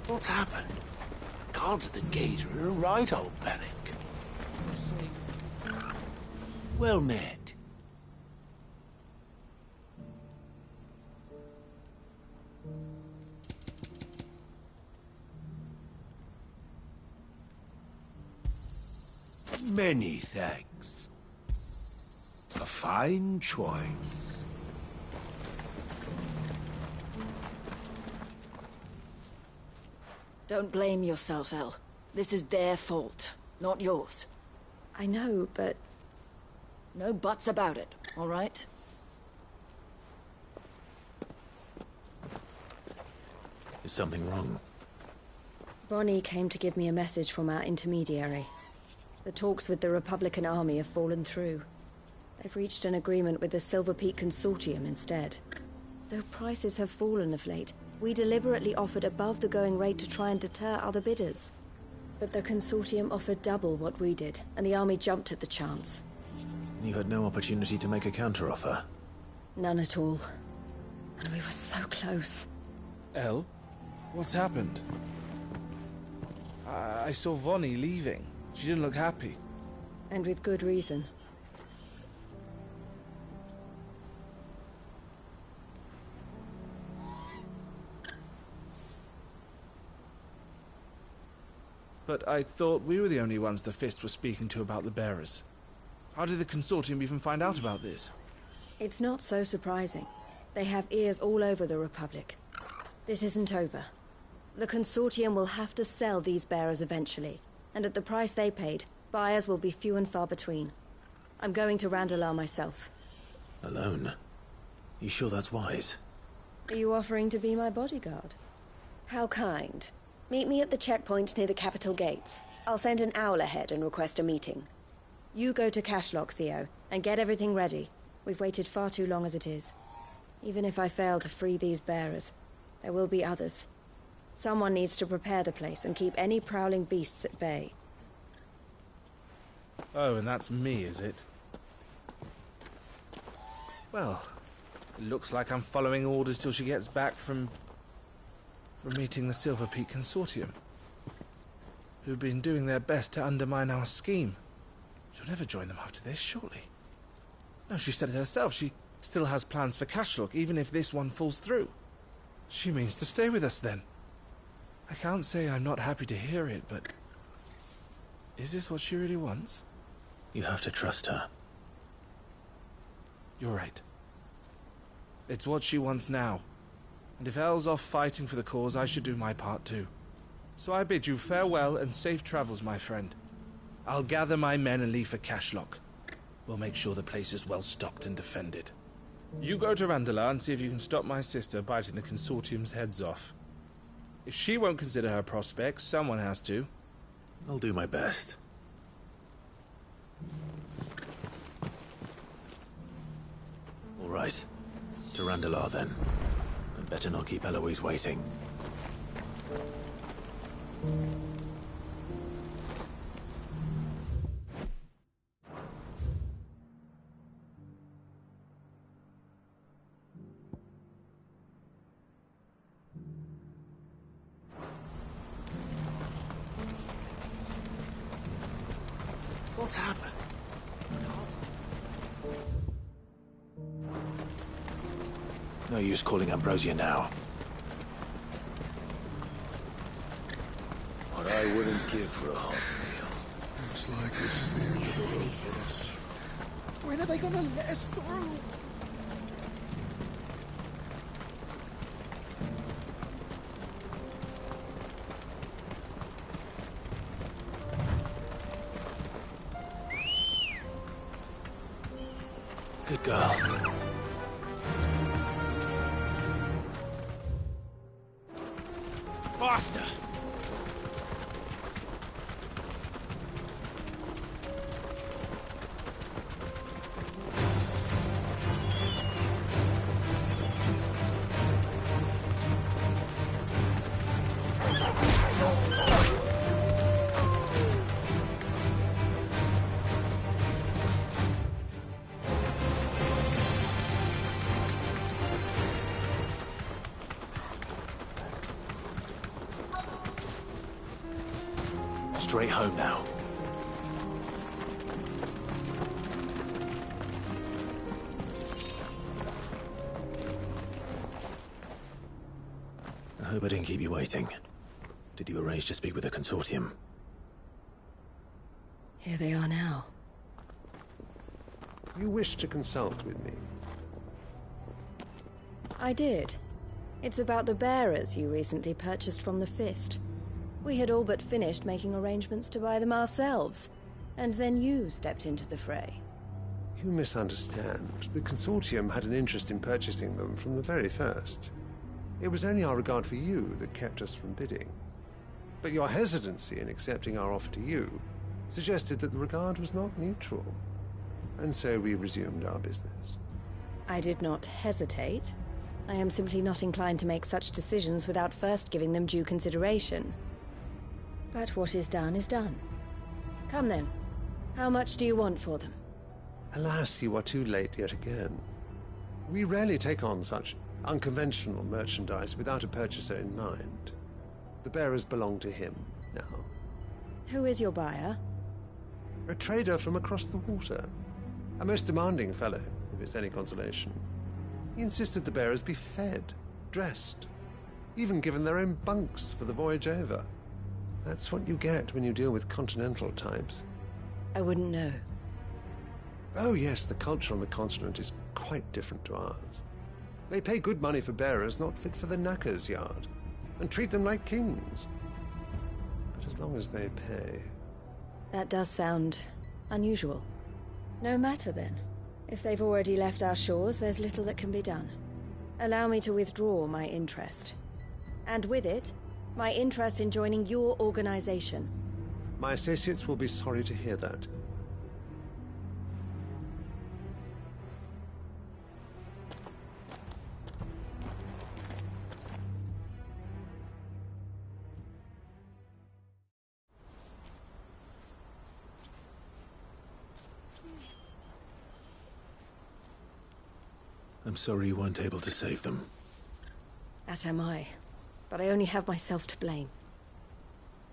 What's happened? The guards at the gate are in a right old panic. Well met. Many thanks. A fine choice. Don't blame yourself, El. This is their fault, not yours. I know, but... No buts about it, all right? Is something wrong? Vonnie came to give me a message from our intermediary. The talks with the Republican Army have fallen through. They've reached an agreement with the Silver Peak Consortium instead. Though prices have fallen of late, we deliberately offered above the going rate to try and deter other bidders. But the Consortium offered double what we did, and the Army jumped at the chance. You had no opportunity to make a counteroffer? None at all. And we were so close. El? What's happened? I saw Vonnie leaving. She didn't look happy. And with good reason. But I thought we were the only ones the Fist were speaking to about the bearers. How did the Consortium even find out about this? It's not so surprising. They have ears all over the Republic. This isn't over. The Consortium will have to sell these bearers eventually, and at the price they paid, buyers will be few and far between. I'm going to Randalar myself. Alone? You sure that's wise? Are you offering to be my bodyguard? How kind. Meet me at the checkpoint near the capital gates. I'll send an owl ahead and request a meeting. You go to Cashlock, Theo, and get everything ready. We've waited far too long as it is. Even if I fail to free these bearers, there will be others. Someone needs to prepare the place and keep any prowling beasts at bay. Oh, and that's me, is it? Well, it looks like I'm following orders till she gets back from meeting the Silver Peak Consortium, who've been doing their best to undermine our scheme. She'll never join them after this, surely. No, she said it herself. She still has plans for Cashlock, even if this one falls through. She means to stay with us, then. I can't say I'm not happy to hear it, but... is this what she really wants? You have to trust her. You're right. It's what she wants now. And if Elle's off fighting for the cause, I should do my part too. So I bid you farewell and safe travels, my friend. I'll gather my men and leave for Cashlock. We'll make sure the place is well stocked and defended. You go to Randalar and see if you can stop my sister biting the Consortium's heads off. If she won't consider her prospects, someone has to. I'll do my best. All right. To Randalar, then. I'd better not keep Eloise waiting. What's happened? No use calling Ambrosia now. What I wouldn't give for a hot meal. Looks like this is the end of the road for us. When are they gonna let us through? Good girl. Faster! straight home now. I hope I didn't keep you waiting. Did you arrange to speak with the consortium? Here they are now. You wish to consult with me? I did. It's about the bearers you recently purchased from the Fist. We had all but finished making arrangements to buy them ourselves, and then you stepped into the fray. You misunderstand. The consortium had an interest in purchasing them from the very first. It was only our regard for you that kept us from bidding. But your hesitancy in accepting our offer to you suggested that the regard was not mutual. And so we resumed our business. I did not hesitate. I am simply not inclined to make such decisions without first giving them due consideration. But what is done is done. Come then. How much do you want for them? Alas, you are too late yet again. We rarely take on such unconventional merchandise without a purchaser in mind. The bearers belong to him now. Who is your buyer? A trader from across the water. A most demanding fellow, if it's any consolation. He insisted the bearers be fed, dressed, even given their own bunks for the voyage over. That's what you get when you deal with continental types. I wouldn't know. Oh yes, the culture on the continent is quite different to ours. They pay good money for bearers not fit for the knacker's yard, and treat them like kings. But as long as they pay... That does sound unusual. No matter then. If they've already left our shores, there's little that can be done. Allow me to withdraw my interest. And with it, my interest in joining your organization. My associates will be sorry to hear that. I'm sorry you weren't able to save them. As am I. But I only have myself to blame.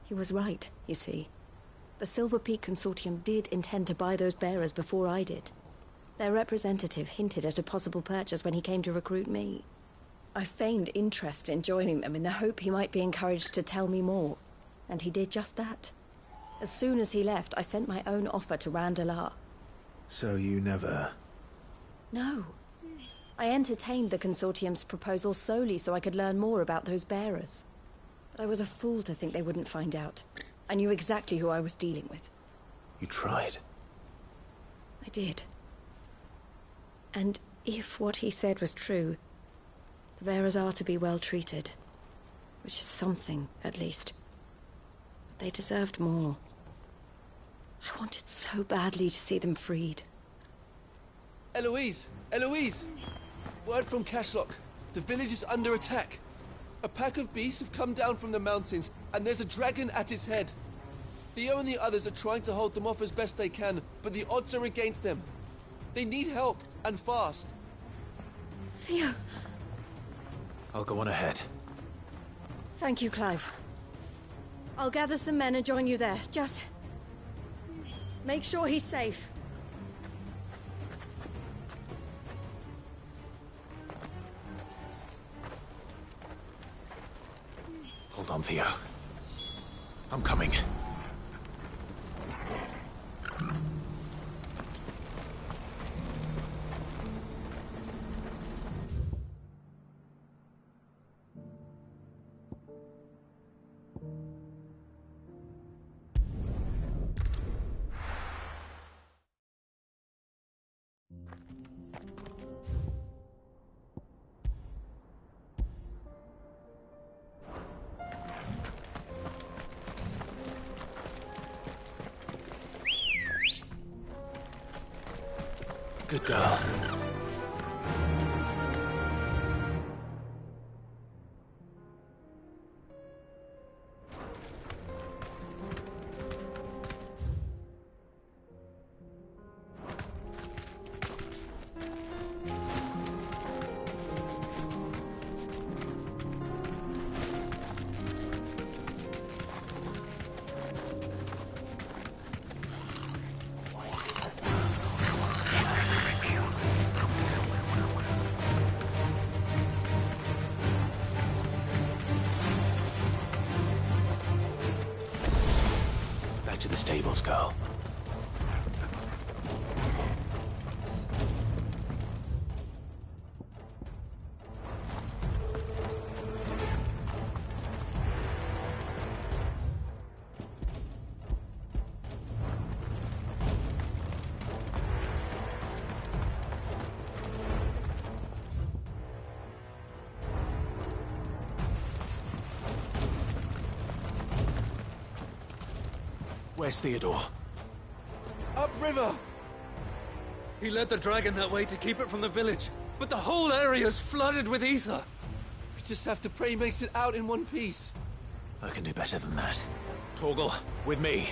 He was right, you see. The Silver Peak Consortium did intend to buy those bearers before I did. Their representative hinted at a possible purchase when he came to recruit me. I feigned interest in joining them in the hope he might be encouraged to tell me more. And he did just that. As soon as he left, I sent my own offer to Randalar. So you never... No. I entertained the consortium's proposal solely so I could learn more about those bearers. But I was a fool to think they wouldn't find out. I knew exactly who I was dealing with. You tried. I did. And if what he said was true, the bearers are to be well treated. Which is something, at least. But they deserved more. I wanted so badly to see them freed. Eloise! Eloise! Word from Cashlock. The village is under attack. A pack of beasts have come down from the mountains, and there's a dragon at its head. Theo and the others are trying to hold them off as best they can, but the odds are against them. They need help, and fast. Theo! I'll go on ahead. Thank you, Clive. I'll gather some men and join you there. Just... make sure he's safe. Hold on, Theo. I'm coming. Good girl. the stables, girl. Where's Theodore? Upriver! He led the dragon that way to keep it from the village, but the whole area's flooded with ether. We just have to pray he makes it out in one piece. I can do better than that. Torgal, with me.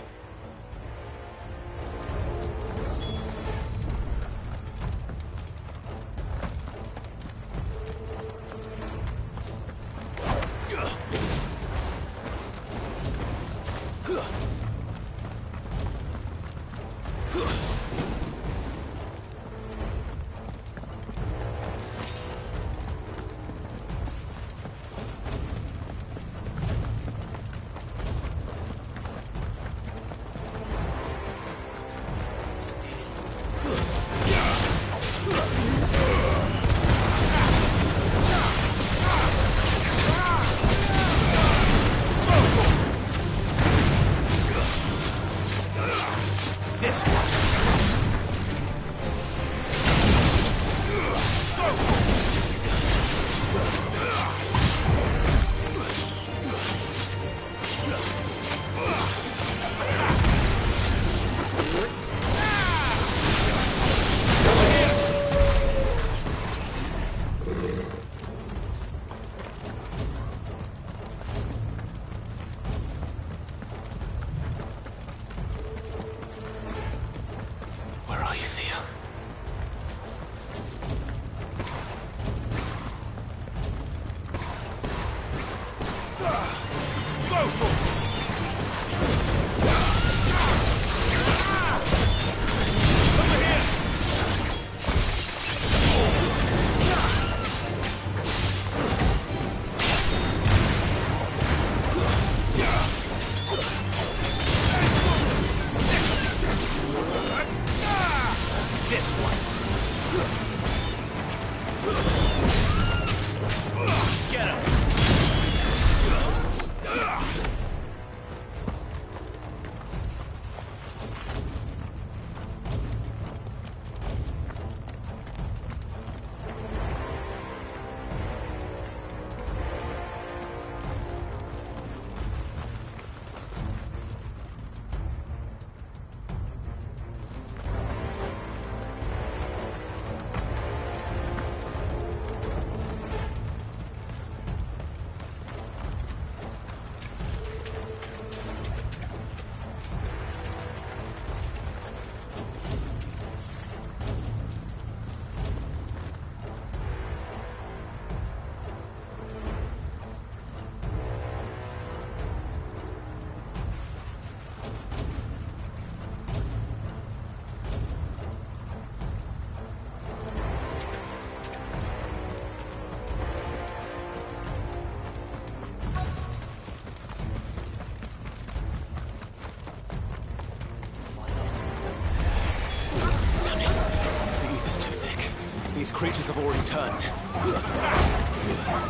Creatures have already turned.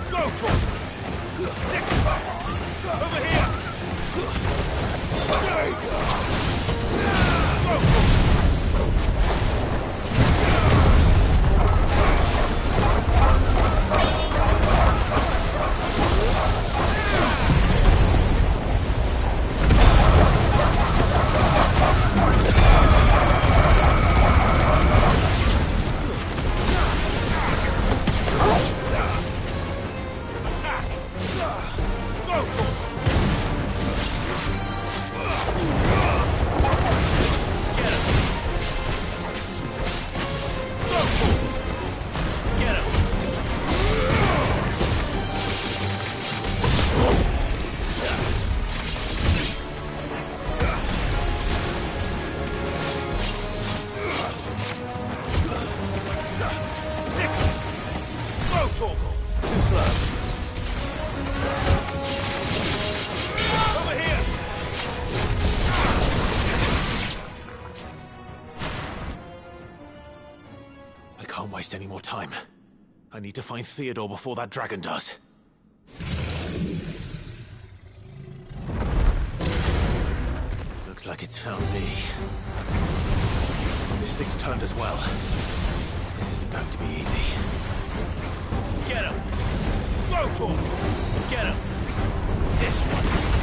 Go, Tor! Over here! can't waste any more time. I need to find Theodore before that dragon does. Looks like it's found me. This thing's turned as well. This isn't going to be easy. Get him! Go for him! Get him! This one!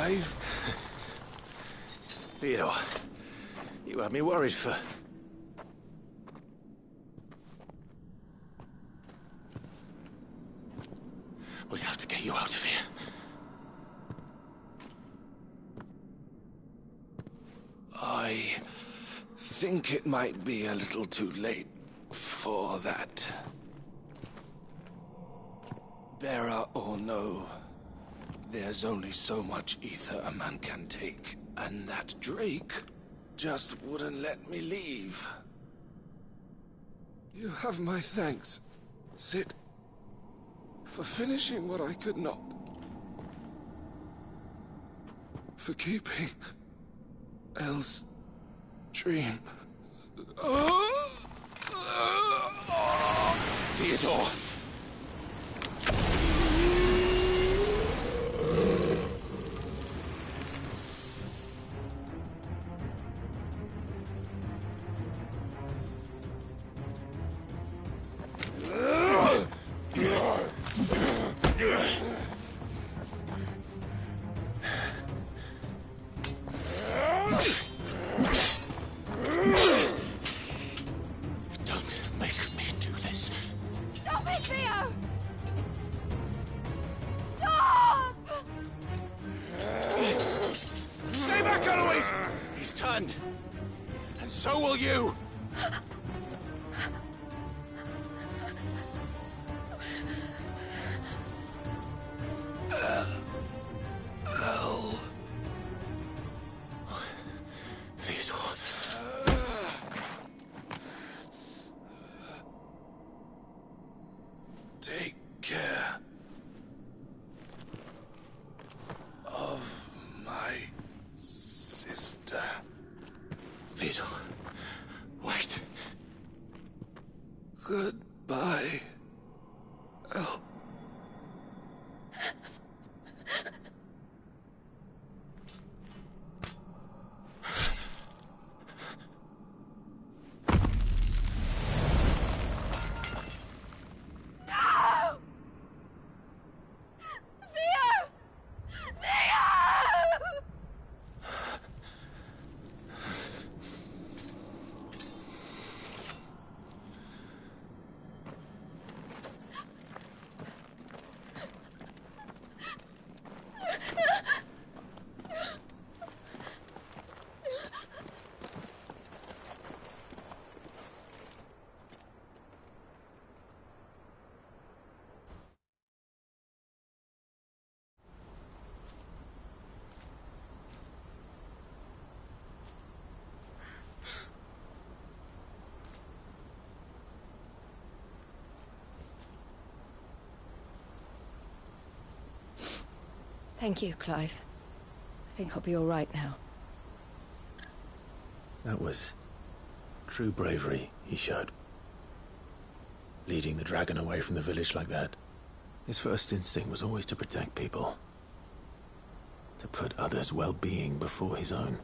Clive. Theodore, you had me worried for... We have to get you out of here. I think it might be a little too late for that. Bearer or no, there's only so much ether a man can take, and that Drake just wouldn't let me leave. You have my thanks, Sid, for finishing what I could not. For keeping Elle's dream. Theodore! Don't make me do this. Stop it, Theo! Stop! Stay back, Eloise! He's turned. And so will you! Elle. Theodore. Take care of my sister. Theodore. Wait. Goodbye, Elle. No! Theo! Theo! Thank you, Clive. I think I'll be all right now. That was true bravery he showed. Leading the dragon away from the village like that. His first instinct was always to protect people. To put others' well-being before his own.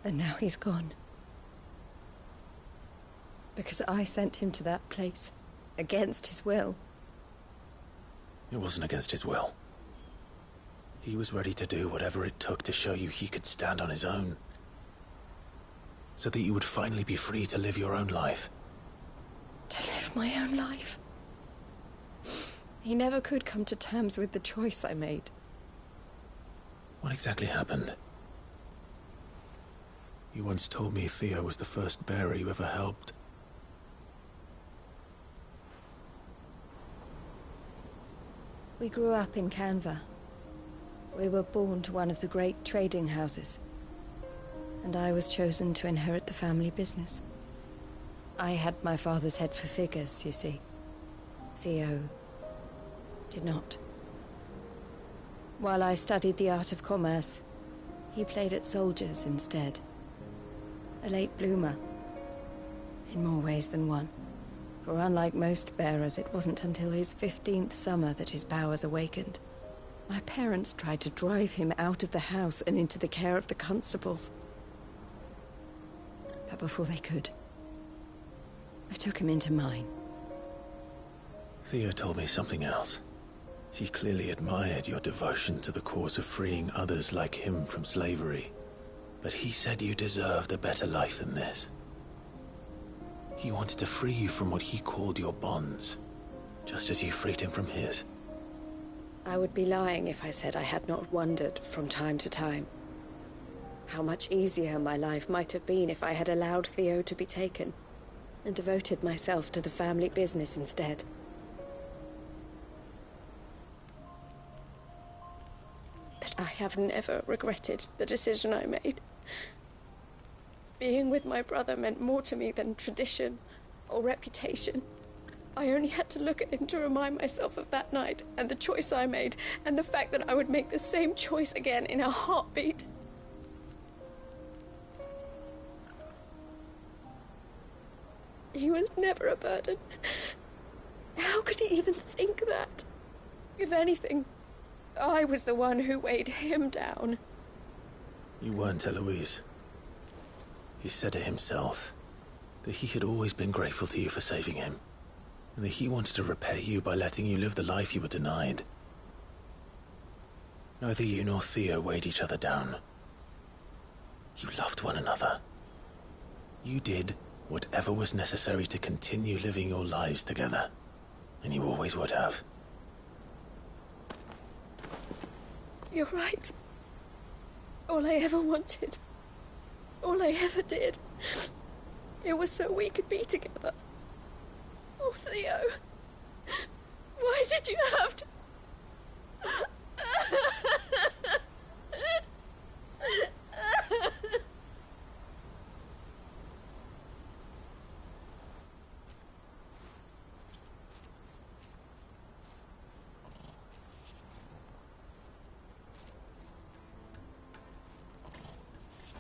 And now he's gone. Because I sent him to that place, against his will. It wasn't against his will. He was ready to do whatever it took to show you he could stand on his own. So that you would finally be free to live your own life. To live my own life? He never could come to terms with the choice I made. What exactly happened? You once told me Theo was the first bearer you ever helped. We grew up in Canva. We were born to one of the great trading houses. And I was chosen to inherit the family business. I had my father's head for figures, you see. Theo did not. While I studied the art of commerce, he played at soldiers instead. A late bloomer. In more ways than one. For unlike most bearers, it wasn't until his 15th summer that his powers awakened. My parents tried to drive him out of the house and into the care of the constables. But before they could, I took him into mine. Theo told me something else. He clearly admired your devotion to the cause of freeing others like him from slavery. But he said you deserved a better life than this. He wanted to free you from what he called your bonds, just as you freed him from his. I would be lying if I said I had not wondered from time to time how much easier my life might have been if I had allowed Theo to be taken and devoted myself to the family business instead. But I have never regretted the decision I made. Being with my brother meant more to me than tradition or reputation. I only had to look at him to remind myself of that night and the choice I made and the fact that I would make the same choice again in a heartbeat. He was never a burden. How could he even think that? If anything, I was the one who weighed him down. You weren't, Eloise. He said it himself, that he had always been grateful to you for saving him, and that he wanted to repay you by letting you live the life you were denied. Neither you nor Theo weighed each other down. You loved one another. You did whatever was necessary to continue living your lives together, and you always would have. You're right. All I ever wanted, all I ever did, it was so we could be together. Oh, Theo, why did you have to...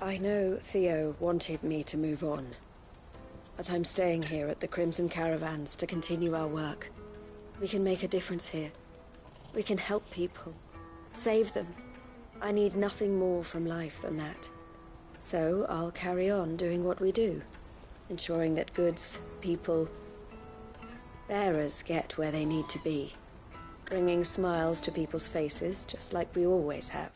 I know Theo wanted me to move on, but I'm staying here at the Crimson Caravans to continue our work. We can make a difference here. We can help people, save them. I need nothing more from life than that. So I'll carry on doing what we do, ensuring that goods, people, bearers get where they need to be, bringing smiles to people's faces just like we always have.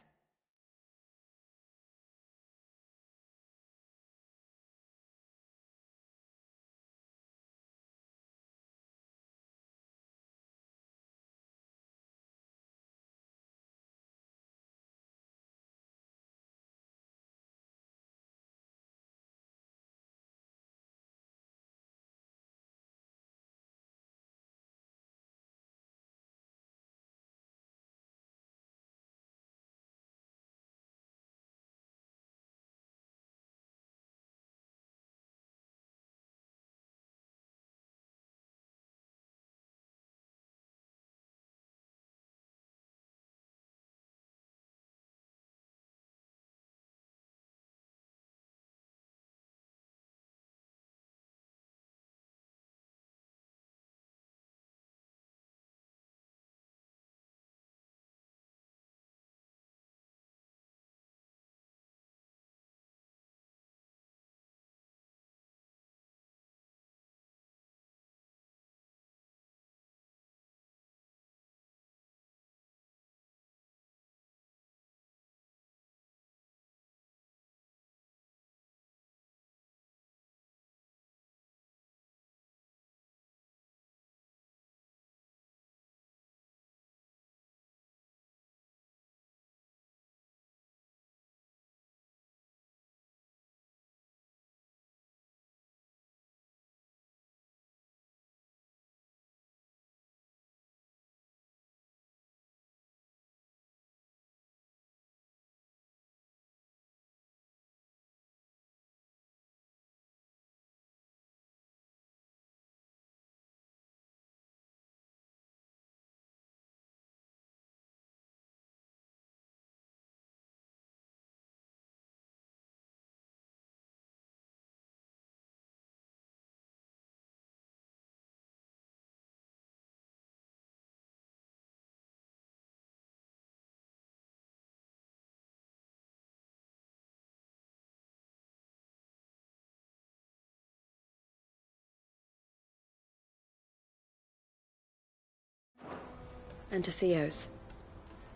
And to Theo's,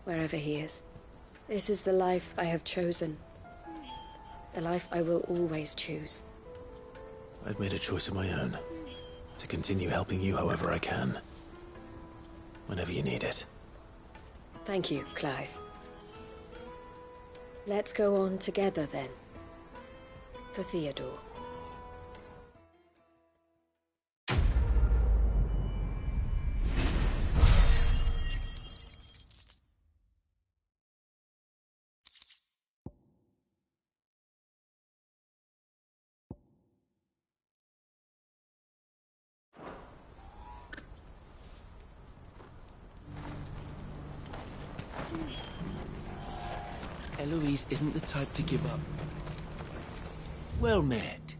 wherever he is. This is the life I have chosen. The life I will always choose. I've made a choice of my own. To continue helping you however I can. Whenever you need it. Thank you, Clive. Let's go on together, then. For Theodore. Eloise isn't the type to give up. Well met.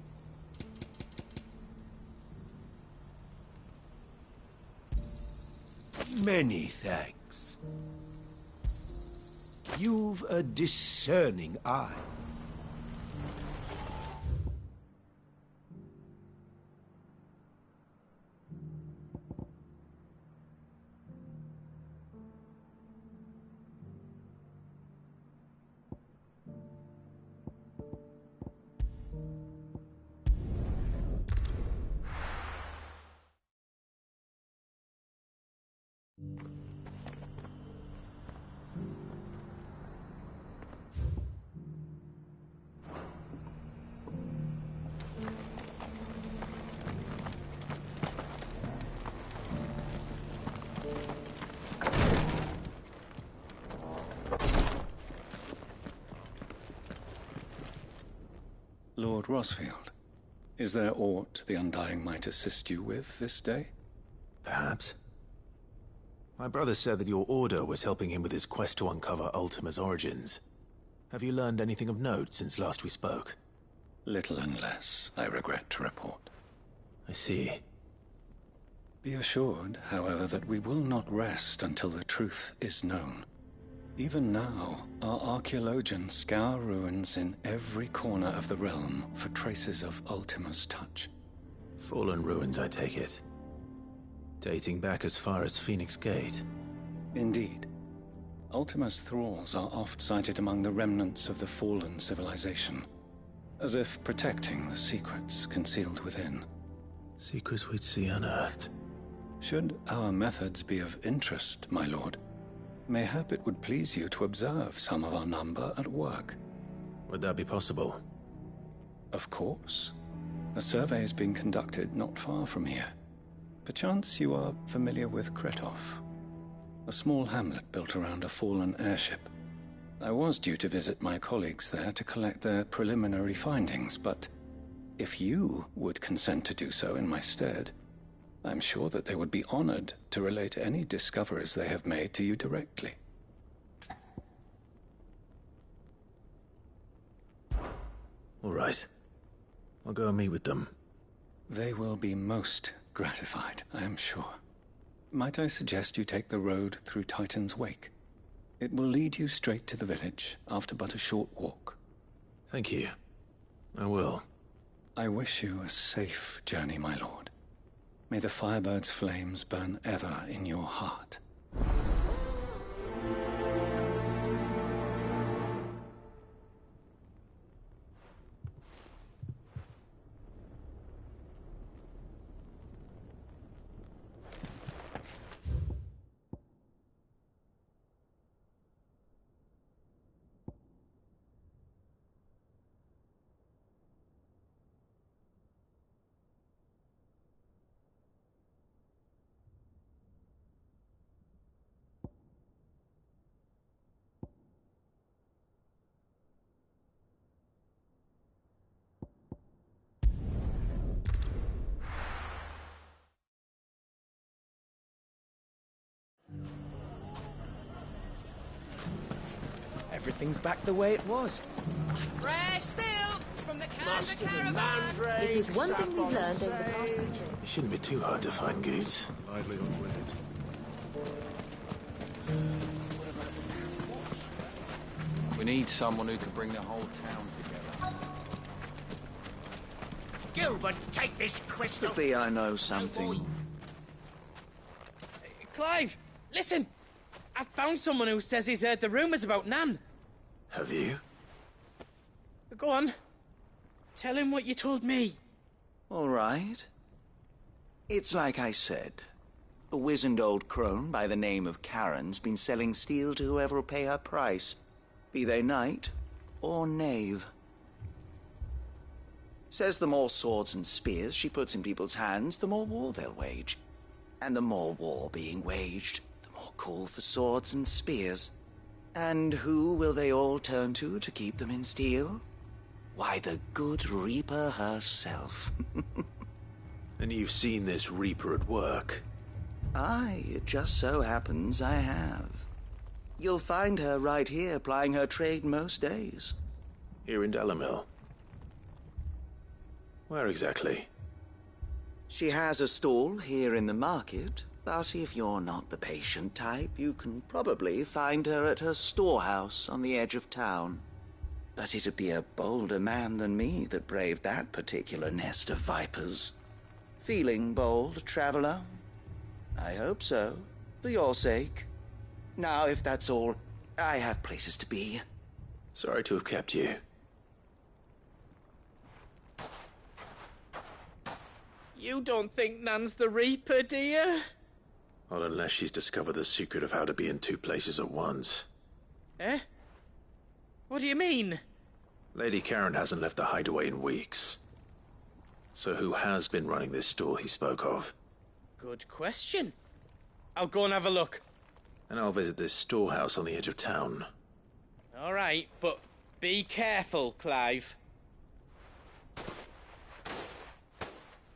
Many thanks. You've a discerning eye. Lord Rosfield, is there aught the Undying might assist you with this day? Perhaps. My brother said that your order was helping him with his quest to uncover Ultima's origins. Have you learned anything of note since last we spoke? Little and less, I regret to report. I see. Be assured, however, that we will not rest until the truth is known. Even now, our archaeologians scour ruins in every corner of the realm for traces of Ultima's touch. Fallen ruins, I take it. Dating back as far as Phoenix Gate. Indeed. Ultima's thralls are oft sighted among the remnants of the fallen civilization, as if protecting the secrets concealed within. Secrets we'd see unearthed. Should our methods be of interest, my lord, mayhap it would please you to observe some of our number at work. Would that be possible? Of course. A survey is being conducted not far from here. Perchance you are familiar with Kretov, a small hamlet built around a fallen airship. I was due to visit my colleagues there to collect their preliminary findings, but if you would consent to do so in my stead, I'm sure that they would be honored to relate any discoveries they have made to you directly. All right. I'll go and meet with them. They will be most gratified, I am sure. Might I suggest you take the road through Titan's Wake? It will lead you straight to the village after but a short walk. Thank you. I will. I wish you a safe journey, my lord. May the Firebird's flames burn ever in your heart. Everything's back the way it was. Fresh silks from the Canada caravan. If there's one thing we've learned over the past century. It shouldn't be too hard to find goods. Idly unwed. We need someone who could bring the whole town together. Gilbert, take this crystal. Could be I know something. Clive, listen! I found someone who says he's heard the rumors about Nan. Have you? Go on. Tell him what you told me. All right. It's like I said. A wizened old crone by the name of Karen's been selling steel to whoever will pay her price, be they knight or knave. Says the more swords and spears she puts in people's hands, the more war they'll wage. And the more war being waged, the more call for swords and spears. And who will they all turn to keep them in steel? Why, the good Reaper herself. And you've seen this Reaper at work? Aye, it just so happens I have. You'll find her right here plying her trade most days. Here in Dalamil? Where exactly? She has a stall here in the market, but if you're not the patient type, you can probably find her at her storehouse on the edge of town. But it'd be a bolder man than me that braved that particular nest of vipers. Feeling bold, traveler? I hope so, for your sake. Now, if that's all, I have places to be. Sorry to have kept you. You don't think Nan's the Reaper, do you? Well, unless she's discovered the secret of how to be in two places at once. Eh? What do you mean? Lady Karen hasn't left the hideaway in weeks. So who has been running this store he spoke of? Good question. I'll go and have a look. And I'll visit this storehouse on the edge of town. All right, but be careful, Clive.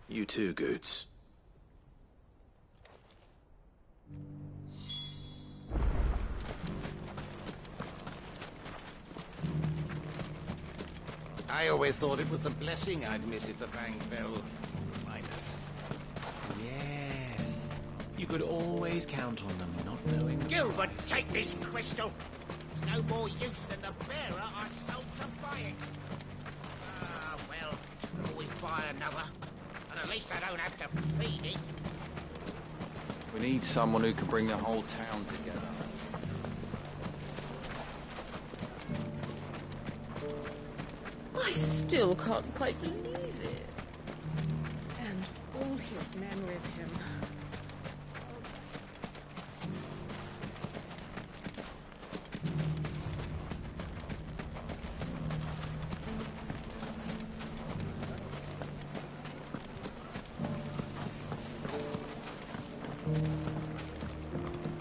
You too, Goots. I always thought it was the blessing I'd miss if the fang fell. Yes. You could always count on them not knowing. Gilbert, take this crystal. It's no more use than the bearer I sold to buy it. Ah, well, I'll always buy another. And at least I don't have to feed it. We need someone who can bring the whole town together. I still can't quite believe it. And all his men with him.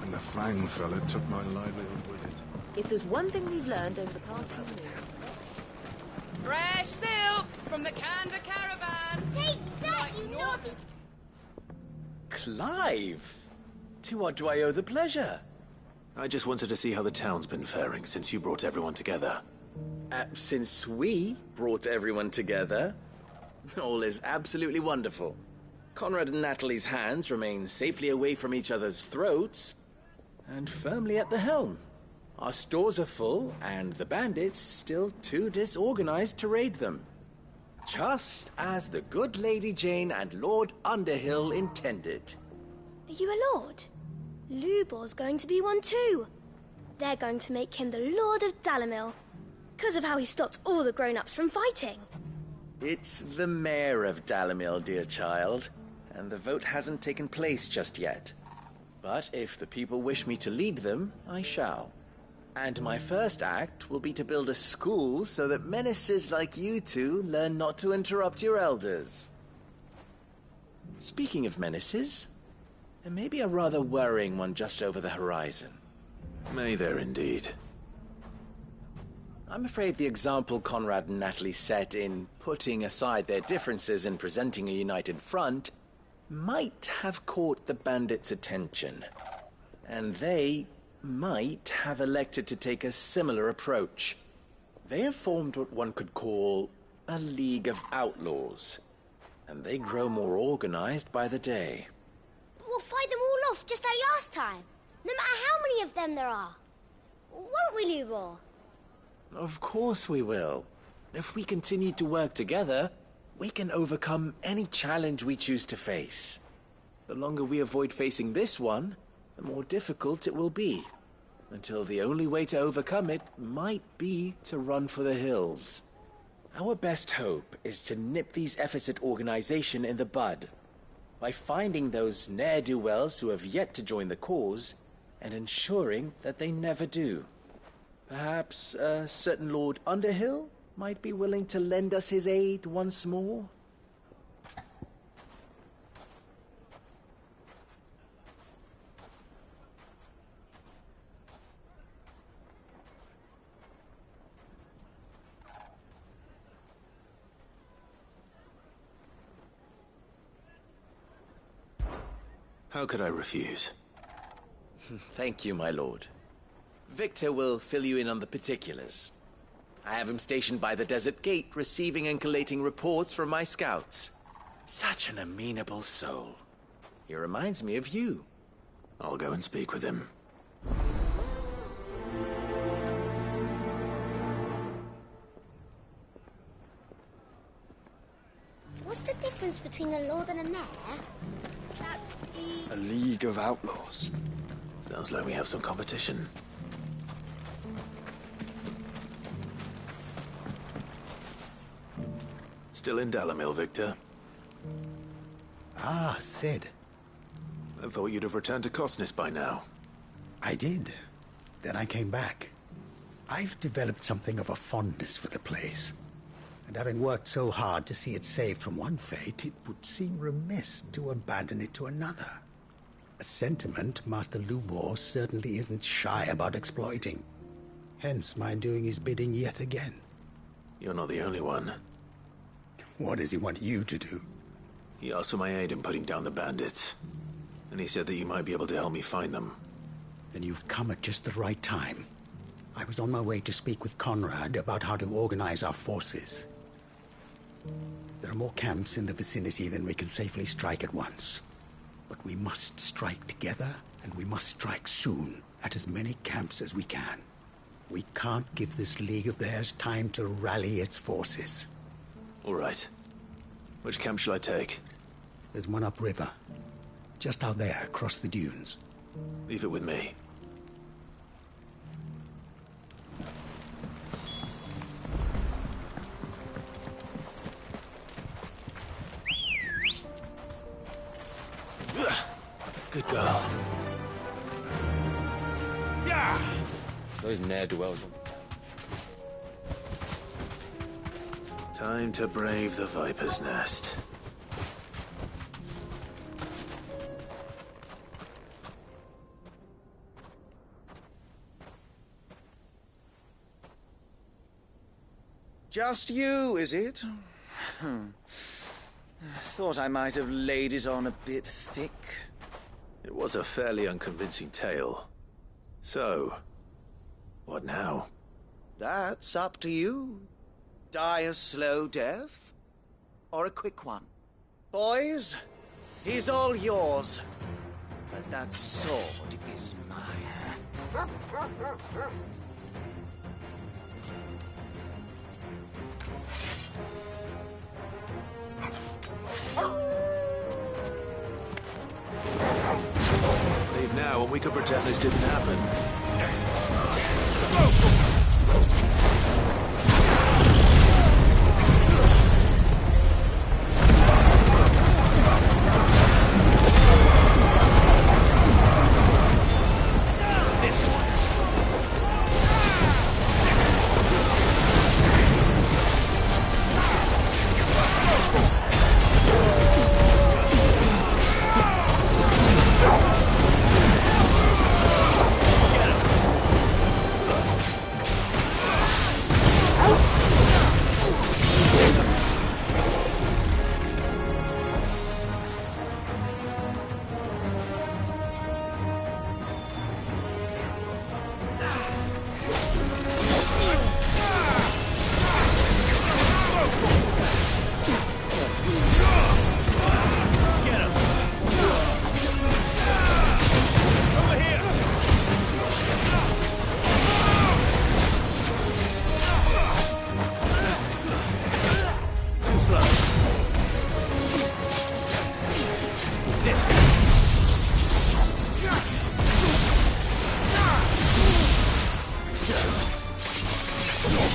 When the fang fell, it took my livelihood with it. If there's one thing we've learned over the past few years... Fresh silks from the Canberra caravan. Take that, you naughty... Clive! To what do I owe the pleasure? I just wanted to see how the town's been faring since you brought everyone together. Since we brought everyone together, all is absolutely wonderful. Conrad and Natalie's hands remain safely away from each other's throats, and firmly at the helm. Our stores are full, and the bandits still too disorganized to raid them. Just as the good Lady Jane and Lord Underhill intended. Are you a lord? Lubor's going to be one too. They're going to make him the Lord of Dalamil, because of how he stopped all the grown-ups from fighting. It's the mayor of Dalamil, dear child, and the vote hasn't taken place just yet. But if the people wish me to lead them, I shall. And my first act will be to build a school so that menaces like you two learn not to interrupt your elders. Speaking of menaces, there may be a rather worrying one just over the horizon. May there indeed. I'm afraid the example Conrad and Natalie set in putting aside their differences and presenting a united front might have caught the bandits' attention. And they might have elected to take a similar approach. They have formed what one could call a League of Outlaws, and they grow more organized by the day. But we'll fight them all off just like last time, no matter how many of them there are. Won't we, Lubor? Of course we will. If we continue to work together, we can overcome any challenge we choose to face. The longer we avoid facing this one, the more difficult it will be. until the only way to overcome it might be to run for the hills. Our best hope is to nip these efforts at organization in the bud, by finding those ne'er-do-wells who have yet to join the cause, and ensuring that they never do. Perhaps a certain Lord Underhill might be willing to lend us his aid once more? How could I refuse? Thank you, my lord. Victor will fill you in on the particulars. I have him stationed by the desert gate, receiving and collating reports from my scouts. Such an amenable soul. He reminds me of you. I'll go and speak with him. What's the difference between a lord and a mayor? That's A league of outlaws. Sounds like we have some competition. Still in Dalamil, Victor? Ah, Sid. I thought you'd have returned to Cosnis by now. I did. Then I came back. I've developed something of a fondness for the place. And having worked so hard to see it saved from one fate, it would seem remiss to abandon it to another. A sentiment Master Lubor certainly isn't shy about exploiting. Hence my doing his bidding yet again. You're not the only one. What does he want you to do? He asked for my aid in putting down the bandits. And he said that you might be able to help me find them. Then you've come at just the right time. I was on my way to speak with Conrad about how to organize our forces. There are more camps in the vicinity than we can safely strike at once. But we must strike together, and we must strike soon, at as many camps as we can. We can't give this league of theirs time to rally its forces. All right. Which camp shall I take? There's one upriver. Just out there, across the dunes. Leave it with me. Good girl. Yeah! Those ne'er-do-wells. Time to brave the Viper's Nest. Just you, is it? Thought I might have laid it on a bit thick. It was a fairly unconvincing tale. So, what now? That's up to you. Die a slow death, or a quick one. Boys, he's all yours. But that sword is mine. Leave now, and we could pretend this didn't happen. Get him!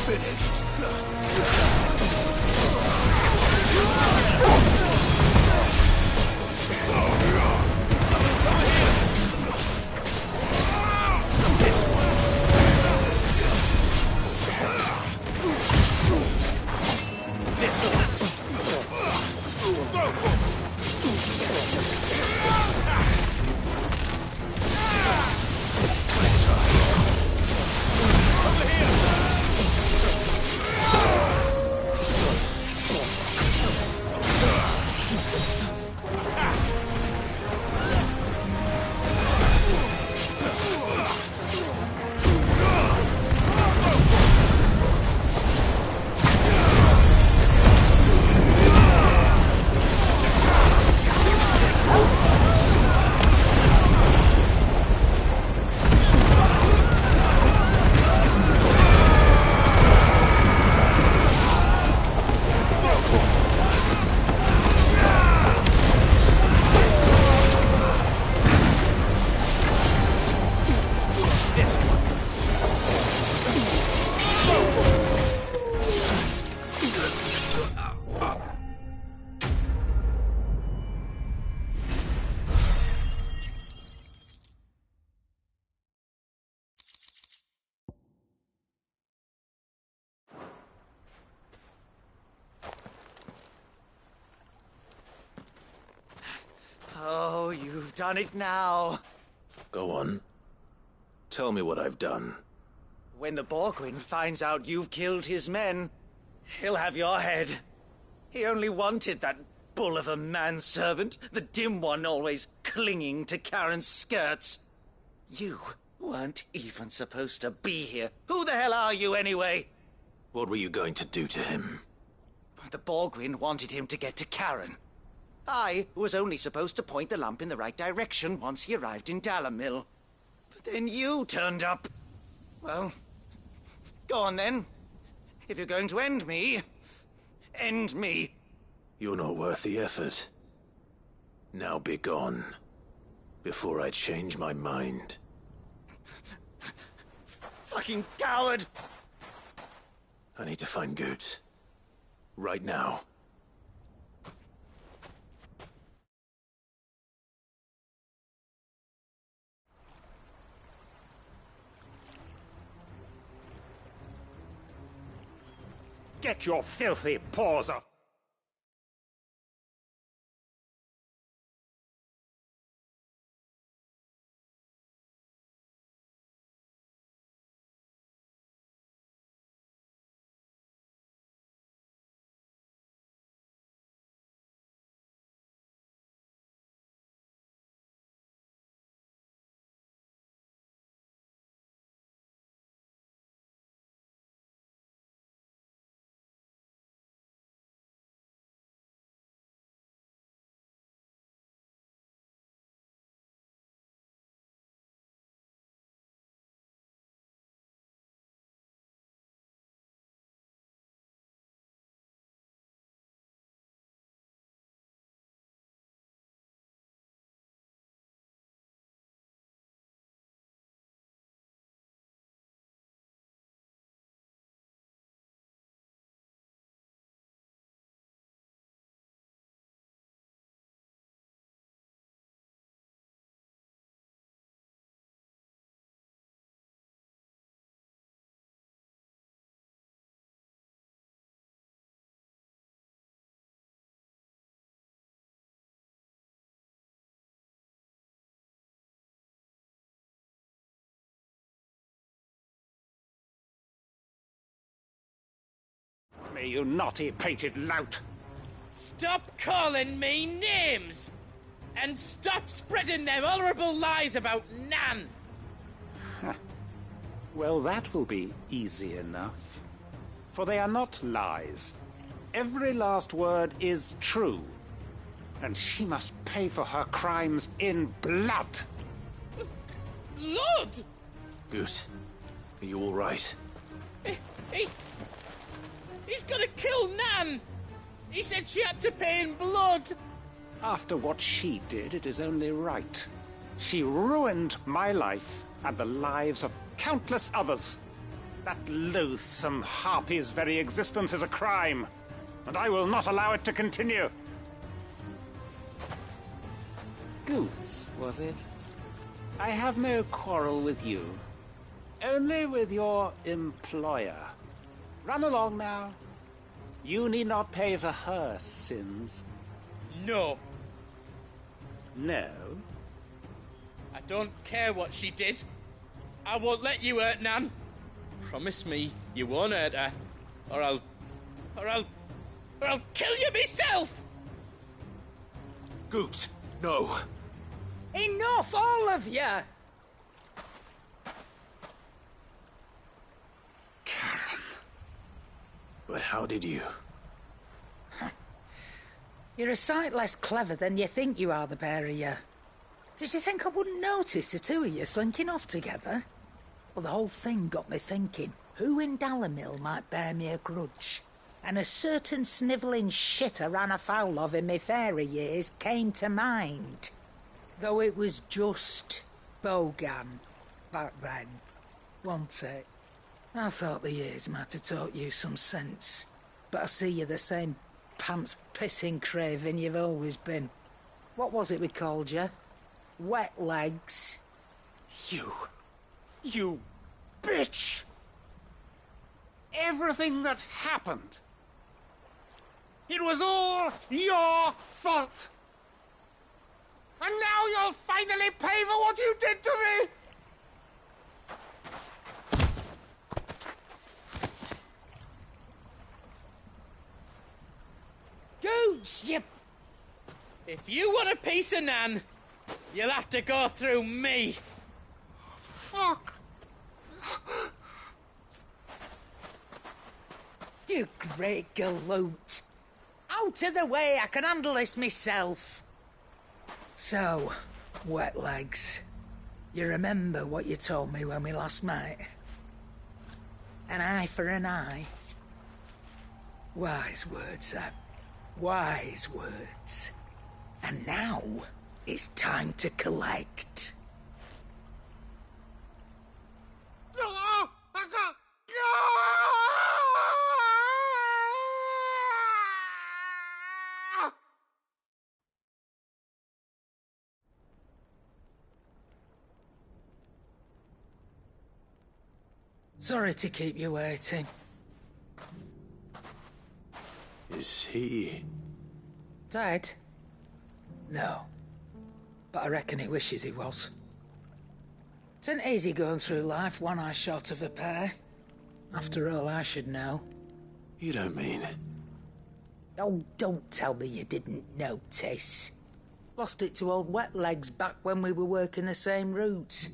finished. Oh, you've done it now. Go on. Tell me what I've done. When the Borgwyn finds out you've killed his men, he'll have your head. He only wanted that bull of a manservant, the dim one always clinging to Karen's skirts. You weren't even supposed to be here. Who the hell are you, anyway? What were you going to do to him? The Borgwyn wanted him to get to Karen. I was only supposed to point the lamp in the right direction once he arrived in Dalamil. But then you turned up. Well, go on then. If you're going to end me, end me. You're not worth the effort. Now be gone, before I change my mind. Fucking coward! I need to find Goetz. Right now. Get your filthy paws off! Me, you naughty, painted lout! Stop calling me names! And stop spreading them horrible lies about Nan! Well, that will be easy enough. For they are not lies. Every last word is true. And she must pay for her crimes in blood. Blood? Goose, are you all right? He's gonna kill Nan! He said she had to pay in blood! After what she did, it is only right. She ruined my life and the lives of countless others. That loathsome harpy's very existence is a crime, and I will not allow it to continue. Goots, was it? I have no quarrel with you. Only with your employer. Run along now. You need not pay for her sins. No. No? I don't care what she did. I won't let you hurt Nan. Promise me you won't hurt her, or I'll kill you myself! Goot, no. Enough, all of you! But how did you? You're a sight less clever than you think you are, the pair of you. Did you think I wouldn't notice the two of you slinking off together? Well, the whole thing got me thinking, who in Dalimil might bear me a grudge? And a certain snivelling shit I ran afoul of in my fairy years came to mind. Though it was just Bogan back then, wasn't it? I thought the years might have taught you some sense, but I see you're the same pants-pissing craven you've always been. What was it we called you? Wet legs? You bitch! Everything that happened, it was all your fault! And now you'll finally pay for what you did to me! Goots, you... If you want a piece of Nan, you'll have to go through me. Fuck! You great galoot. Out of the way, I can handle this myself. So, wet legs, you remember what you told me when we last met? An eye for an eye. Wise words, Sam. Wise words. And now, it's time to collect. Sorry to keep you waiting. Is he... Dead? No. But I reckon he wishes he was. It ain't easy going through life one eye short of a pair. After all, I should know. You don't mean... Oh, don't tell me you didn't notice. Lost it to old Wet Legs back when we were working the same routes.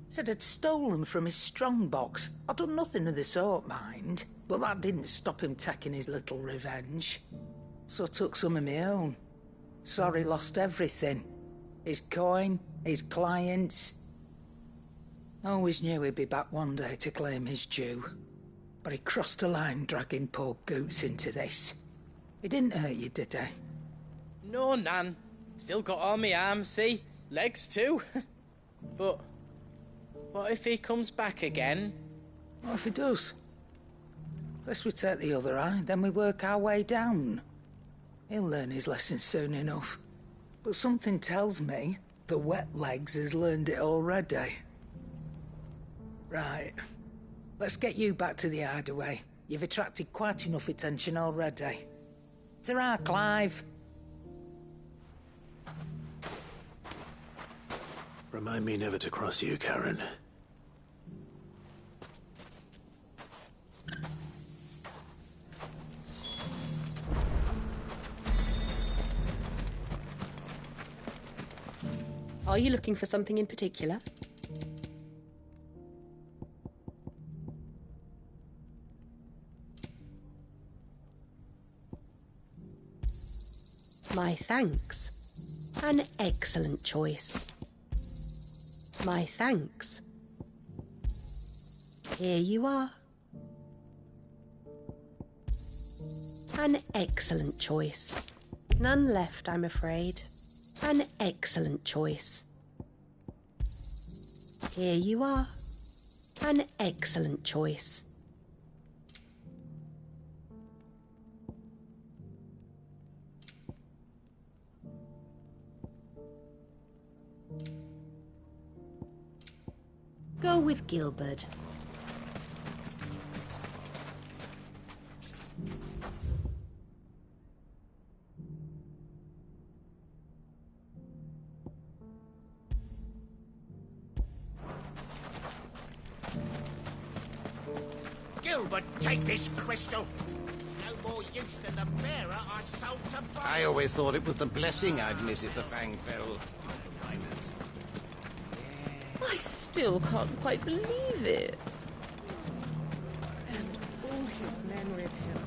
Said I'd stolen from his strongbox. I'd done nothing of the sort, mind. But that didn't stop him taking his little revenge. So I took some of my own. Sorry, lost everything. His coin, his clients. Always knew he'd be back one day to claim his due. But he crossed a line dragging poor Goots into this. He didn't hurt you, did he? No, Nan. Still got all my arms, see? Legs too. But what if he comes back again? What if he does? First we take the other eye, then we work our way down. He'll learn his lesson soon enough. But something tells me the Wet Legs has learned it already. Right. Let's get you back to the hideaway. You've attracted quite enough attention already. Ta-ra, Clive. Remind me never to cross you, Karen. Are you looking for something in particular? My thanks. An excellent choice. My thanks. Here you are. An excellent choice. None left, I'm afraid. An excellent choice. Here you are. An excellent choice. with Gilbert. Gilbert, take this crystal. It's no more use than the bearer I sold to Bob. I always thought it was the blessing I'd miss if the fang fell. I still can't quite believe it. And all his memory of him.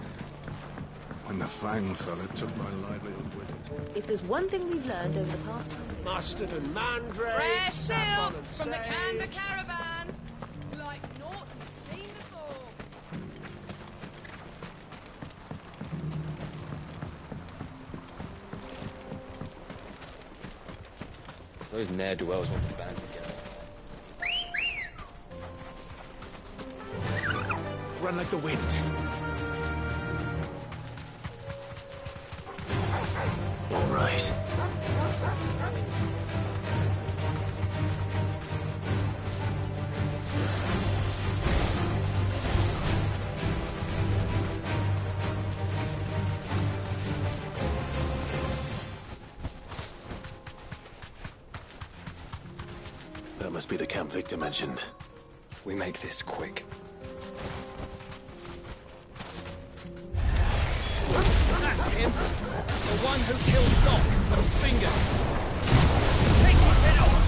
When the fang fell, it took my livelihood with it. If there's one thing we've learned over the past Mustard and mandrake. Fresh saffron and silks from the sage. Canberra caravan. Like naught we've seen before. Those ne'er-do-wells want to band together. Run like the wind. All right. That must be the camp Victor mentioned. We make this quick. That's him. The one who killed Doc. Finger. Take his head off.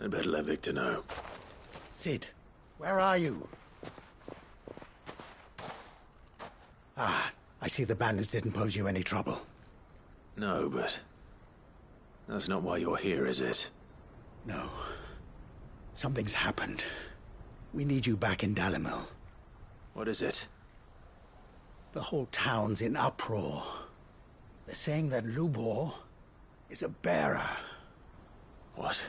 I'd better let Victor know. Sid, where are you? Ah, I see the bandits didn't pose you any trouble. No, but that's not why you're here, is it? No. Something's happened. We need you back in Dalimil. What is it? The whole town's in uproar. They're saying that Lubor is a bearer. What?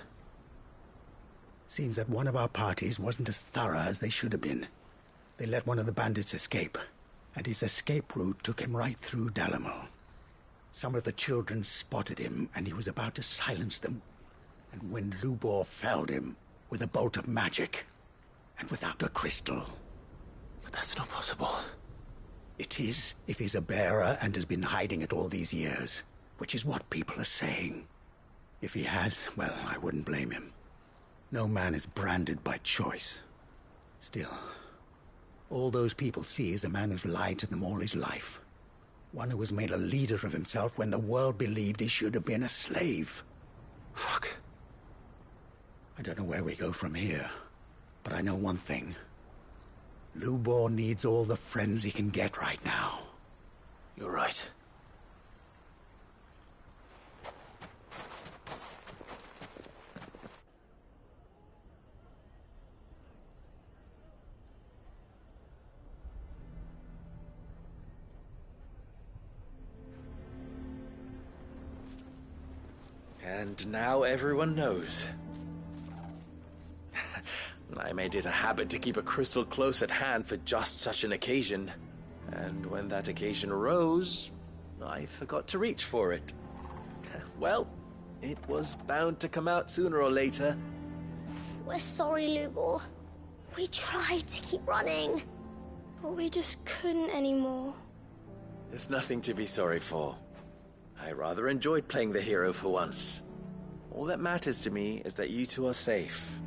Seems that one of our parties wasn't as thorough as they should have been. They let one of the bandits escape, and his escape route took him right through Dalimil. Some of the children spotted him, and he was about to silence them. And when Lubor felled him with a bolt of magic, and without a crystal, But that's not possible. It is, if he's a bearer and has been hiding it all these years, which is what people are saying. If he has, well, I wouldn't blame him. No man is branded by choice. Still, all those people see is a man who's lied to them all his life. One who was made a leader of himself when the world believed he should have been a slave. Fuck. I don't know where we go from here, but I know one thing. Lubor needs all the friends he can get right now. You're right. And now everyone knows. I made it a habit to keep a crystal close at hand for just such an occasion. And when that occasion arose, I forgot to reach for it. Well, it was bound to come out sooner or later. We're sorry, Lubor. We tried to keep running, but we just couldn't anymore. There's nothing to be sorry for. I rather enjoyed playing the hero for once. All that matters to me is that you two are safe.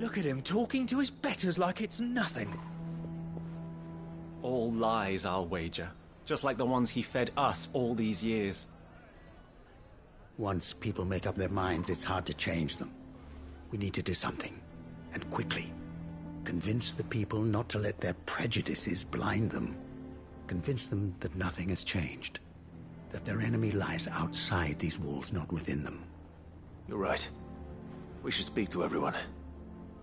Look at him talking to his betters like it's nothing. All lies, I'll wager. Just like the ones he fed us all these years. Once people make up their minds, it's hard to change them. We need to do something, and quickly. Convince the people not to let their prejudices blind them. Convince them that nothing has changed. That their enemy lies outside these walls, not within them. You're right. We should speak to everyone.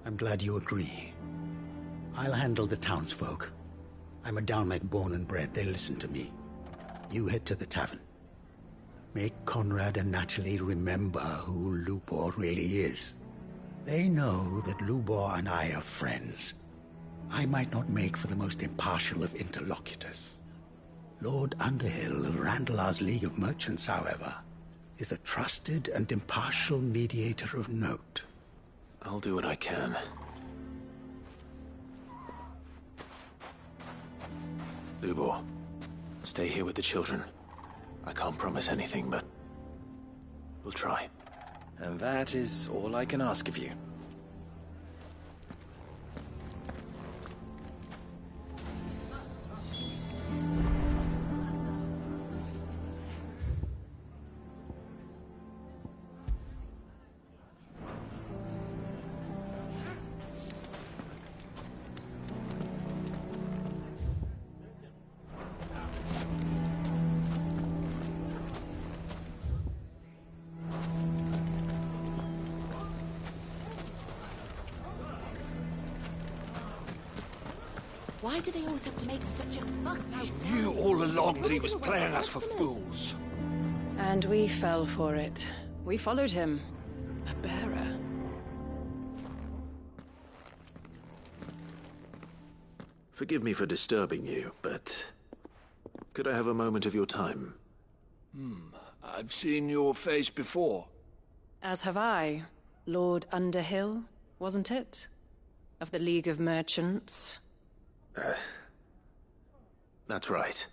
I'm glad you agree. I'll handle the townsfolk. I'm a Dalmec born and bred. They listen to me. You head to the tavern. Make Conrad and Natalie remember who Lubor really is. They know that Lubor and I are friends. I might not make for the most impartial of interlocutors. Lord Underhill of Randalar's League of Merchants, however, is a trusted and impartial mediator of note. I'll do what I can. Lubor, stay here with the children. I can't promise anything, but we'll try. And that is all I can ask of you. Why do they always have to make such a fuss outside? Knew all along that he was playing us for fools. And we fell for it. We followed him. A bearer. Forgive me for disturbing you, but could I have a moment of your time? I've seen your face before. As have I. Lord Underhill, wasn't it? Of the League of Merchants. That's right.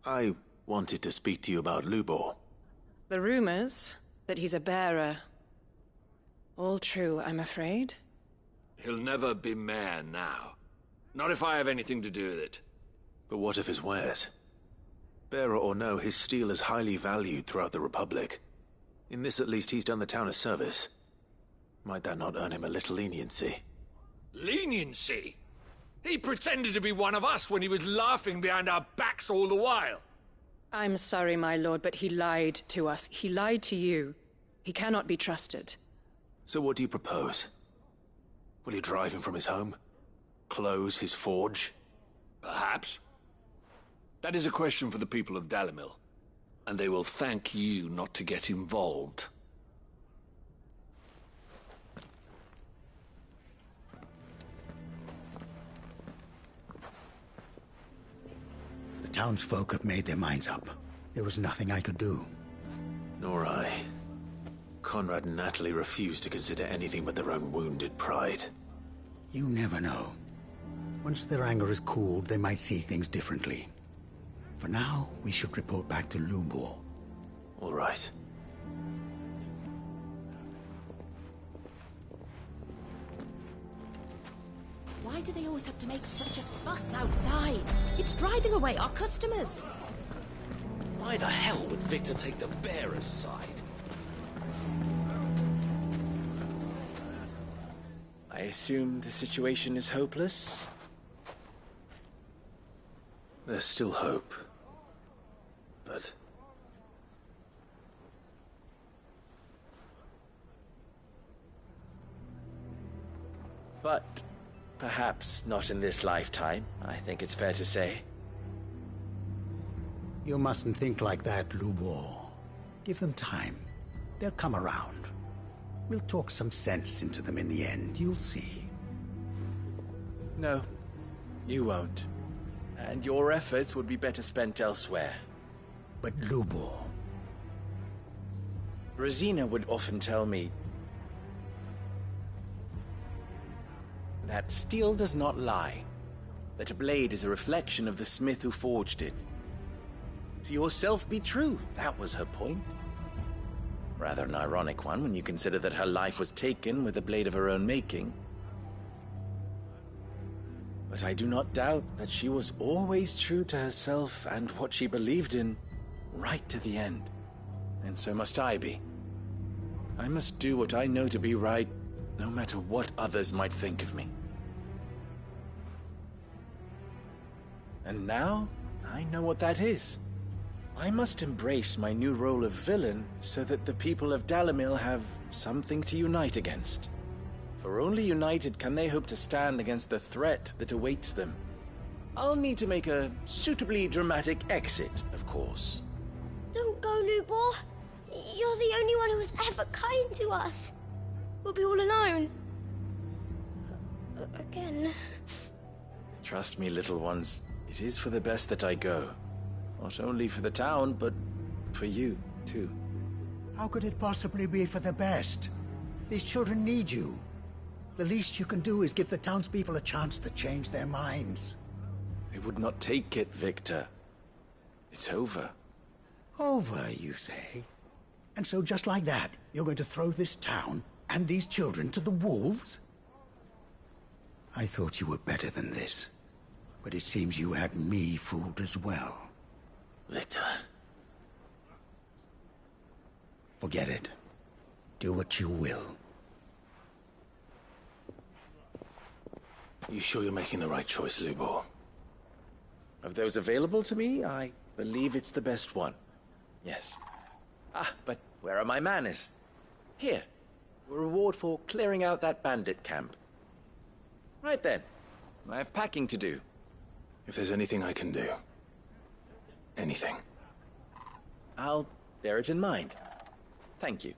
I wanted to speak to you about Lubor. The rumors that he's a bearer. All true, I'm afraid. He'll never be mayor now. Not if I have anything to do with it. But what of his wares? Bearer or no, his steel is highly valued throughout the Republic. In this at least he's done the town a service. Might that not earn him a little leniency? Leniency? He pretended to be one of us when he was laughing behind our backs all the while. I'm sorry, my lord, but he lied to us. He lied to you. He cannot be trusted. So what do you propose? Will you drive him from his home? Close his forge? Perhaps. That is a question for the people of Dalimil. And they will thank you not to get involved. The townsfolk have made their minds up. There was nothing I could do. Nor I. Conrad and Natalie refused to consider anything but their own wounded pride. You never know. Once their anger is cooled, they might see things differently. For now, we should report back to Lubor. All right. Why do they always have to make such a fuss outside? It's driving away our customers. Why the hell would Victor take the bearer's side? I assume the situation is hopeless? There's still hope. But... But perhaps not in this lifetime, I think it's fair to say. You mustn't think like that, Lubor. Give them time. They'll come around. We'll talk some sense into them in the end, you'll see. No, you won't. And your efforts would be better spent elsewhere. But Lubor... Rosina would often tell me that steel does not lie, that a blade is a reflection of the smith who forged it. To yourself be true, that was her point. Rather an ironic one when you consider that her life was taken with a blade of her own making. But I do not doubt that she was always true to herself and what she believed in, right to the end. And so must I be. I must do what I know to be right, no matter what others might think of me. And now, I know what that is. I must embrace my new role of villain so that the people of Dalimil have something to unite against. For only united can they hope to stand against the threat that awaits them. I'll need to make a suitably dramatic exit, of course. Don't go, Lubor. You're the only one who was ever kind to us. We'll be all alone. Again. Trust me, little ones. It is for the best that I go. Not only for the town, but for you, too. How could it possibly be for the best? These children need you. The least you can do is give the townspeople a chance to change their minds. They would not take it, Victor. It's over. Over, you say? And so just like that, you're going to throw this town and these children to the wolves? I thought you were better than this. But it seems you had me fooled as well. Victor. Forget it. Do what you will. You sure you're making the right choice, Lubor? Of those available to me, I believe it's the best one. Yes. Ah, but where are my manners? Here. A reward for clearing out that bandit camp. Right then. I have packing to do. If there's anything I can do. Anything. I'll bear it in mind. Thank you.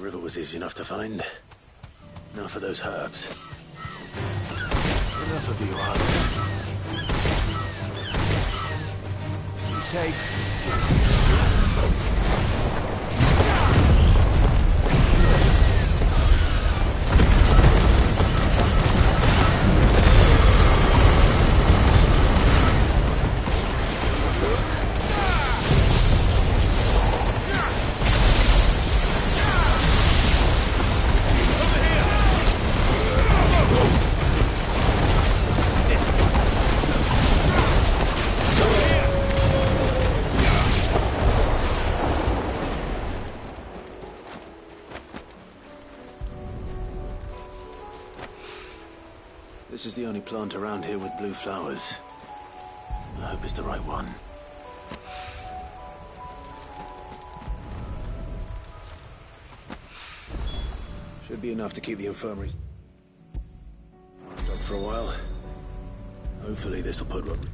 river was easy enough to find. Now for those herbs. Enough of you, Arthur. Be safe. This is the only plant around here with blue flowers. I hope it's the right one. Should be enough to keep the infirmary stopped for a while. Hopefully this'll put rubber.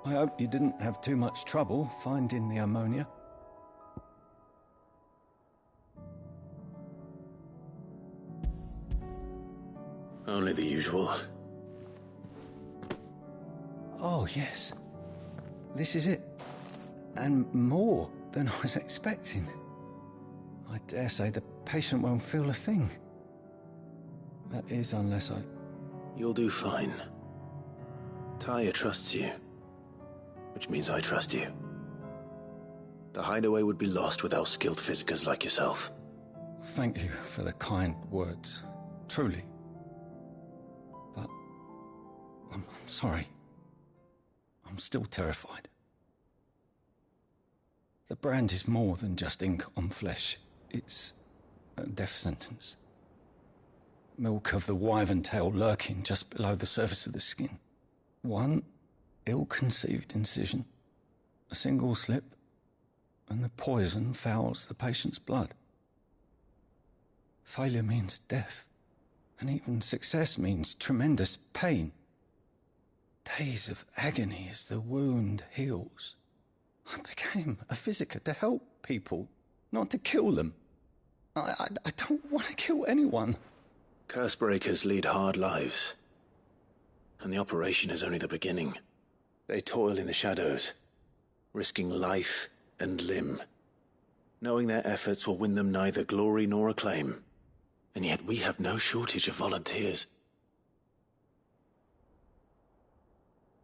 I hope you didn't have too much trouble finding the ammonia. Only the usual. Oh, yes. This is it. And more than I was expecting. I dare say the patient won't feel a thing. That is, unless I... You'll do fine. Tyre trusts you. Which means I trust you. The hideaway would be lost without skilled physicers like yourself. Thank you for the kind words. Truly. But... I'm sorry. I'm still terrified. The brand is more than just ink on flesh. It's a death sentence. Milk of the wyvern tail lurking just below the surface of the skin. One ill-conceived incision, a single slip, and the poison fouls the patient's blood. Failure means death, and even success means tremendous pain. Days of agony as the wound heals. I became a physiker to help people, not to kill them. I don't want to kill anyone. Cursebreakers lead hard lives, and the operation is only the beginning. They toil in the shadows, risking life and limb, knowing their efforts will win them neither glory nor acclaim. And yet we have no shortage of volunteers.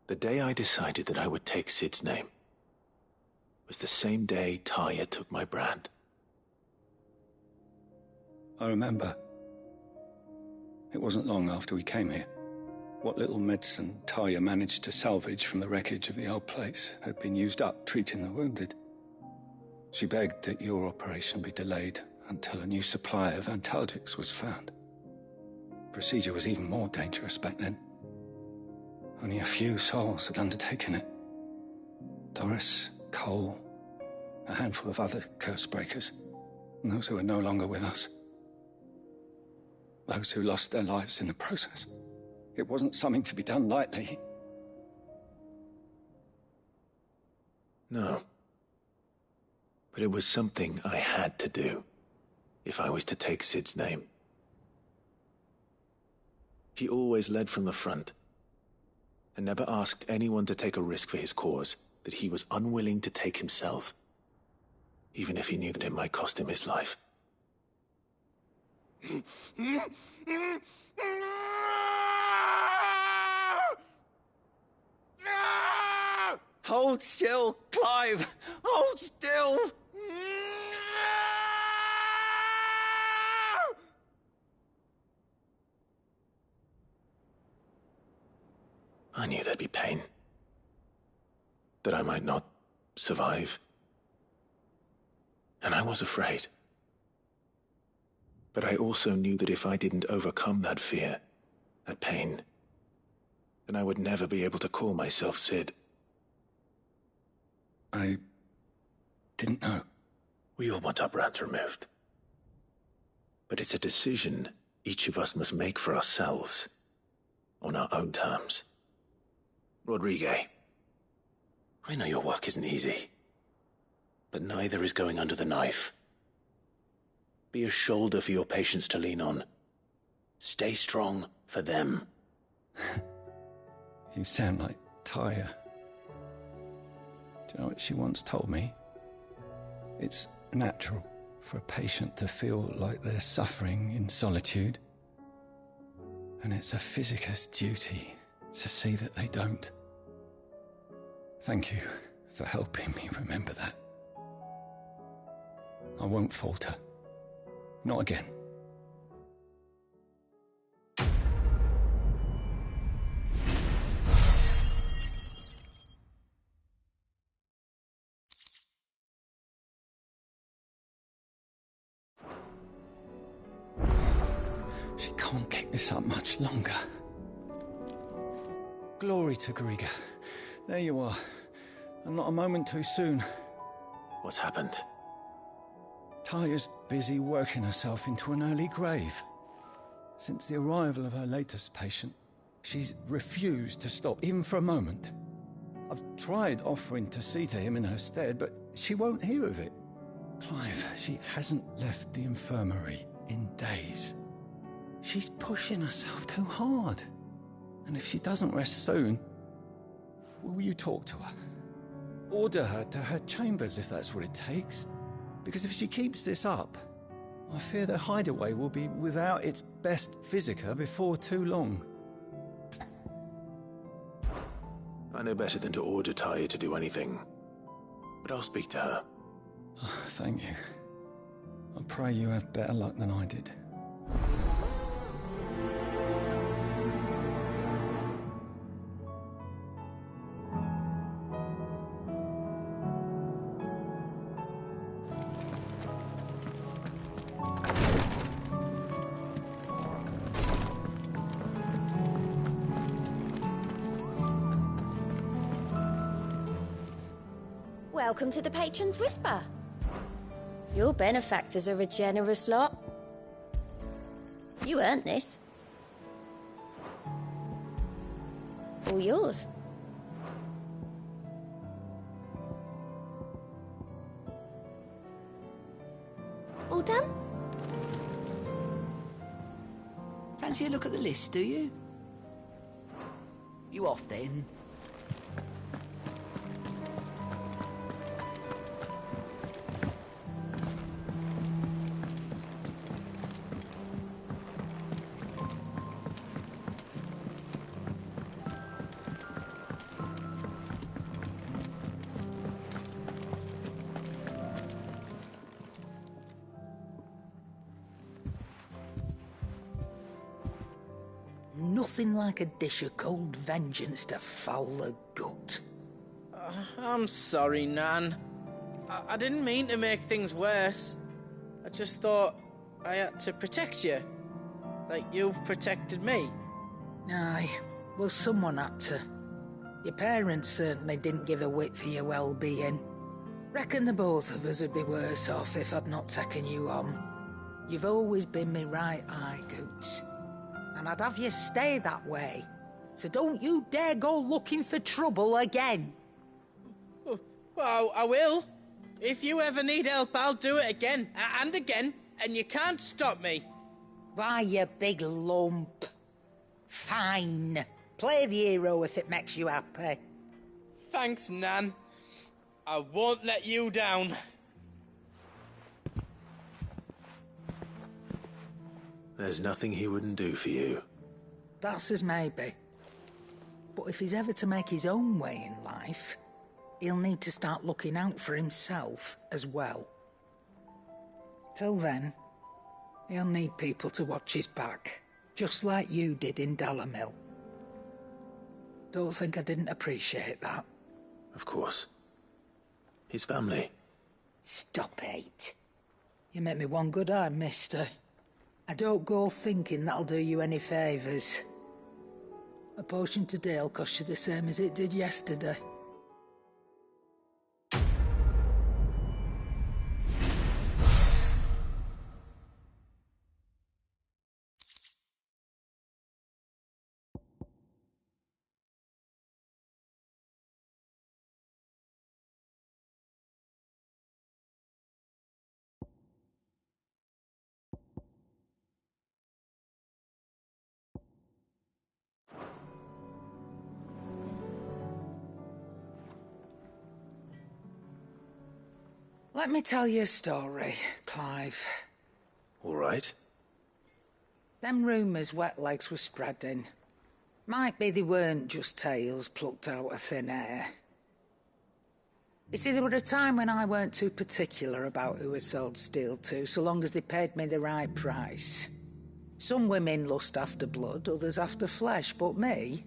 The day I decided that I would take Sid's name was the same day Tyre took my brand. I remember. It wasn't long after we came here. What little medicine Tyre managed to salvage from the wreckage of the old place had been used up treating the wounded. She begged that your operation be delayed until a new supply of antalgics was found. Procedure was even more dangerous back then. Only a few souls had undertaken it. Doris, Cole, a handful of other cursebreakers, and those who are no longer with us. Those who lost their lives in the process. It wasn't something to be done lightly. No. But it was something I had to do, if I was to take Sid's name. He always led from the front, and never asked anyone to take a risk for his cause that he was unwilling to take himself, even if he knew that it might cost him his life. Hold still, Clive! Hold still! I knew there'd be pain. That I might not survive. And I was afraid. But I also knew that if I didn't overcome that fear, that pain, then I would never be able to call myself Sid. I didn't know. We all want our brands removed. But it's a decision each of us must make for ourselves, on our own terms. Rodrigue, I know your work isn't easy, but neither is going under the knife. Be a shoulder for your patients to lean on. Stay strong for them. You sound like Tyre. Do you know what she once told me? It's natural for a patient to feel like they're suffering in solitude. And it's a physicist's duty to see that they don't. Thank you for helping me remember that. I won't falter. Not again. She can't keep this up much longer. Glory to Griga. There you are. And not a moment too soon. What's happened? Tyre's busy working herself into an early grave. Since the arrival of her latest patient, she's refused to stop, even for a moment. I've tried offering to see to him in her stead, but she won't hear of it. Clive, she hasn't left the infirmary in days. She's pushing herself too hard. And if she doesn't rest soon, will you talk to her? Order her to her chambers if that's what it takes. Because if she keeps this up, I fear the hideaway will be without its best physica before too long. I know better than to order Tyre to do anything, but I'll speak to her. Thank you. I pray you have better luck than I did. Welcome to the Patron's Whisper. Your benefactors are a generous lot. You earned this. All yours. All done? Fancy a look at the list, do you? You off then? Nothing like a dish of cold vengeance to foul the gut. I'm sorry, Nan. I didn't mean to make things worse. I just thought I had to protect you. Like you've protected me. Aye, well, someone had to. Your parents certainly didn't give a whit for your well-being. Reckon the both of us would be worse off if I'd not taken you on. You've always been me right eye, Goots. And I'd have you stay that way. So don't you dare go looking for trouble again. Well, I will. If you ever need help, I'll do it again and again, and you can't stop me. Why, you big lump. Fine. Play the hero if it makes you happy. Thanks, Nan. I won't let you down. There's nothing he wouldn't do for you. That's as maybe. But if he's ever to make his own way in life, he'll need to start looking out for himself as well. Till then, he'll need people to watch his back, just like you did in Dalamil. Don't think I didn't appreciate that. Of course. His family. Stop it. You make me one good eye, mister. I don't go thinking that'll do you any favours. A potion today'll cost you the same as it did yesterday. Let me tell you a story, Clive. All right. Them rumours wet legs were spreading. Might be they weren't just tales plucked out of thin air. You see, there were a time when I weren't too particular about who I sold steel to, so long as they paid me the right price. Some women lust after blood, others after flesh, but me,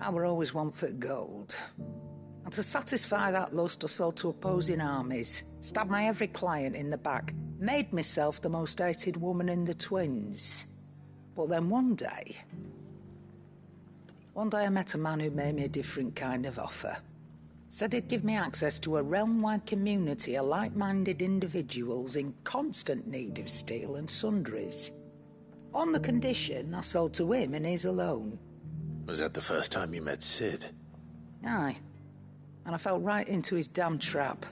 I were always one for gold. And to satisfy that lust, I sold to opposing armies, stabbed my every client in the back, made myself the most hated woman in the twins. But then one day I met a man who made me a different kind of offer. Said he'd give me access to a realm-wide community of like-minded individuals in constant need of steel and sundries. On the condition I sold to him and his alone. Was that the first time you met Sid? Aye. And I fell right into his damn trap.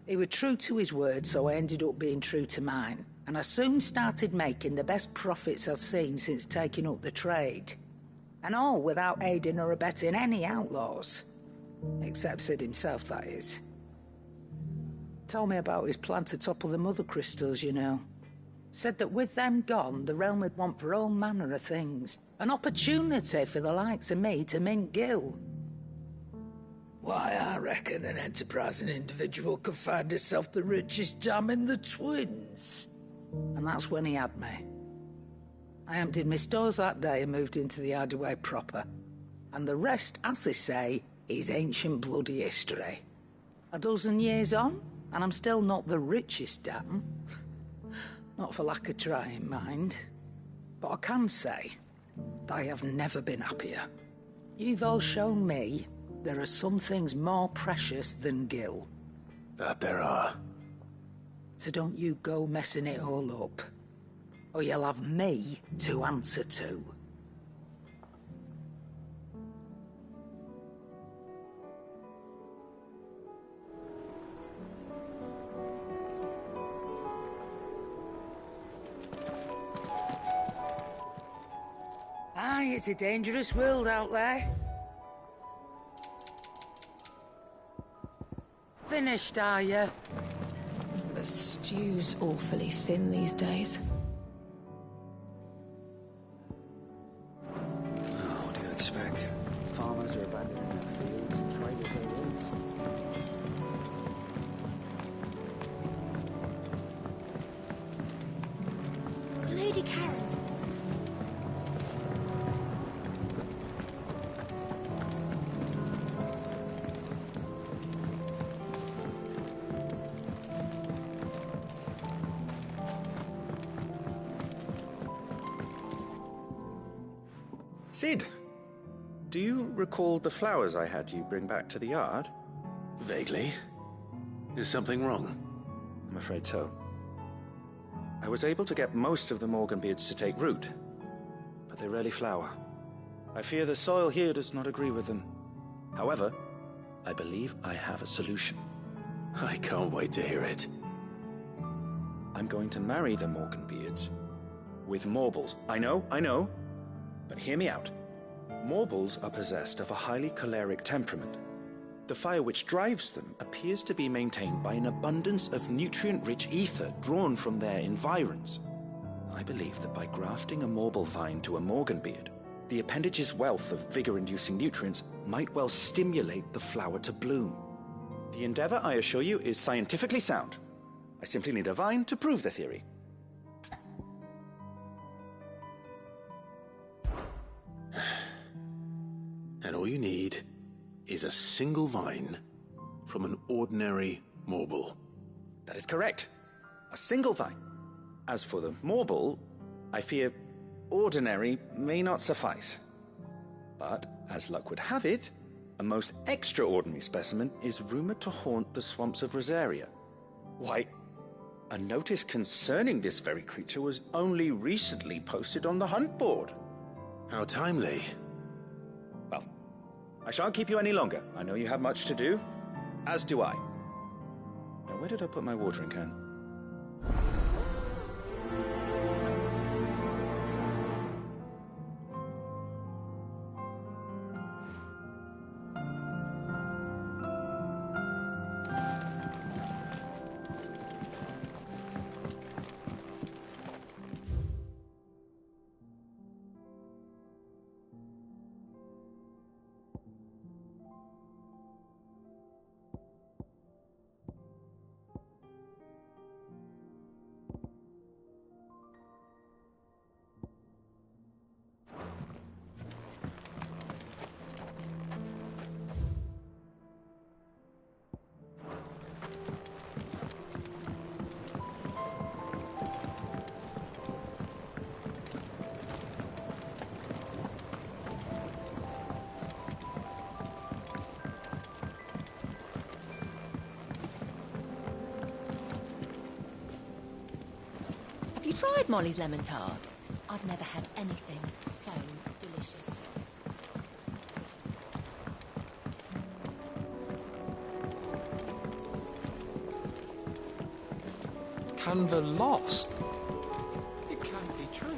He was true to his word, so I ended up being true to mine. And I soon started making the best profits I've seen since taking up the trade. And all without aiding or abetting any outlaws. Except Sid himself, that is. Told me about his plan to topple the mother crystals, you know. Said that with them gone, the realm would want for all manner of things. An opportunity for the likes of me to mint gil. Why, I reckon an enterprising individual could find himself the richest dam in the twins. And that's when he had me. I emptied my stores that day and moved into the hideaway proper. And the rest, as they say, is ancient bloody history. A dozen years on, and I'm still not the richest dam. Not for lack of trying, mind. But I can say, I have never been happier. You've all shown me there are some things more precious than gil. That there are. So don't you go messing it all up, or you'll have me to answer to. Aye, it's a dangerous world out there. Finished, are you? The stew's awfully thin these days. What do you expect? Farmers are abandoning their fields and traders their roads. Lady Carrot. Sid, do you recall the flowers I had you bring back to the yard? Vaguely. Is something wrong? I'm afraid so. I was able to get most of the Morganbeards to take root, but they rarely flower. I fear the soil here does not agree with them. However, I believe I have a solution. I can't wait to hear it. I'm going to marry the Morganbeards with Morbles. I know. But hear me out. Morbles are possessed of a highly choleric temperament. The fire which drives them appears to be maintained by an abundance of nutrient-rich ether drawn from their environs. I believe that by grafting a Morble vine to a Morganbeard, the appendage's wealth of vigor-inducing nutrients might well stimulate the flower to bloom. The endeavor, I assure you, is scientifically sound. I simply need a vine to prove the theory. And all you need is a single vine from an ordinary Morble. That is correct. A single vine. As for the Morble, I fear ordinary may not suffice. But, as luck would have it, a most extraordinary specimen is rumored to haunt the swamps of Rosaria. Why, a notice concerning this very creature was only recently posted on the hunt board. How timely. Well, I shan't keep you any longer. I know you have much to do, as do I. Now, where did I put my watering can? you tried Molly's lemon tarts? I've never had anything so delicious. Canva lost? It can't be true.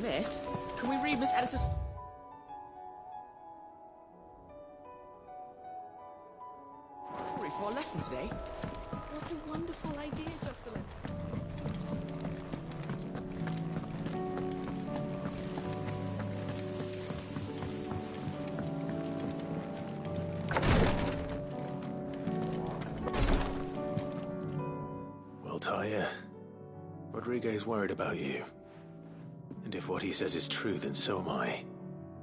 Miss, can we read Miss Editor's... story for a lesson today? What a wonderful idea, Jocelyn. Let's do it. Well, Talia, Rodriguez worried about you. And if what he says is true, then so am I.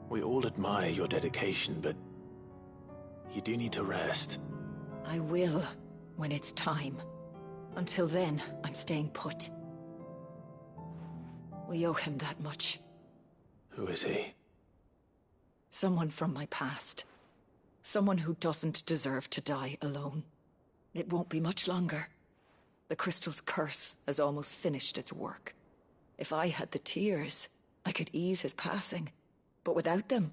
We all admire your dedication, but you do need to rest. I will, when it's time. Until then, I'm staying put. We owe him that much. Who is he? Someone from my past. Someone who doesn't deserve to die alone. It won't be much longer. The crystal's curse has almost finished its work. If I had the tears, I could ease his passing. But without them,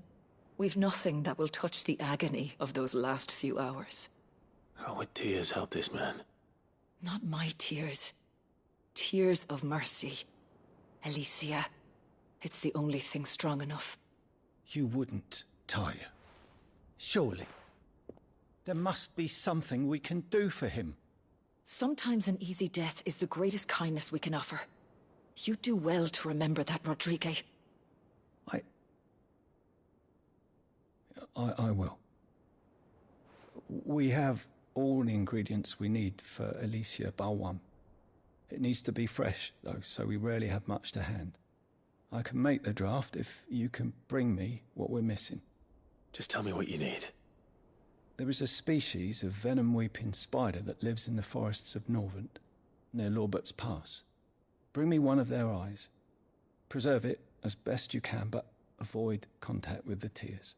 we've nothing that will touch the agony of those last few hours. How would tears help this man? Not my tears. Tears of mercy. Alicia. It's the only thing strong enough. You wouldn't, Talia. Surely. There must be something we can do for him. Sometimes an easy death is the greatest kindness we can offer. You do well to remember that, Rodriguez. I will. We have all the ingredients we need for Alicia Balwam. It needs to be fresh, though, so we rarely have much to hand. I can make the draft if you can bring me what we're missing. Just tell me what you need. There is a species of venom-weeping spider that lives in the forests of Norvent, near Lorbert's Pass. Bring me one of their eyes. Preserve it as best you can, but avoid contact with the tears.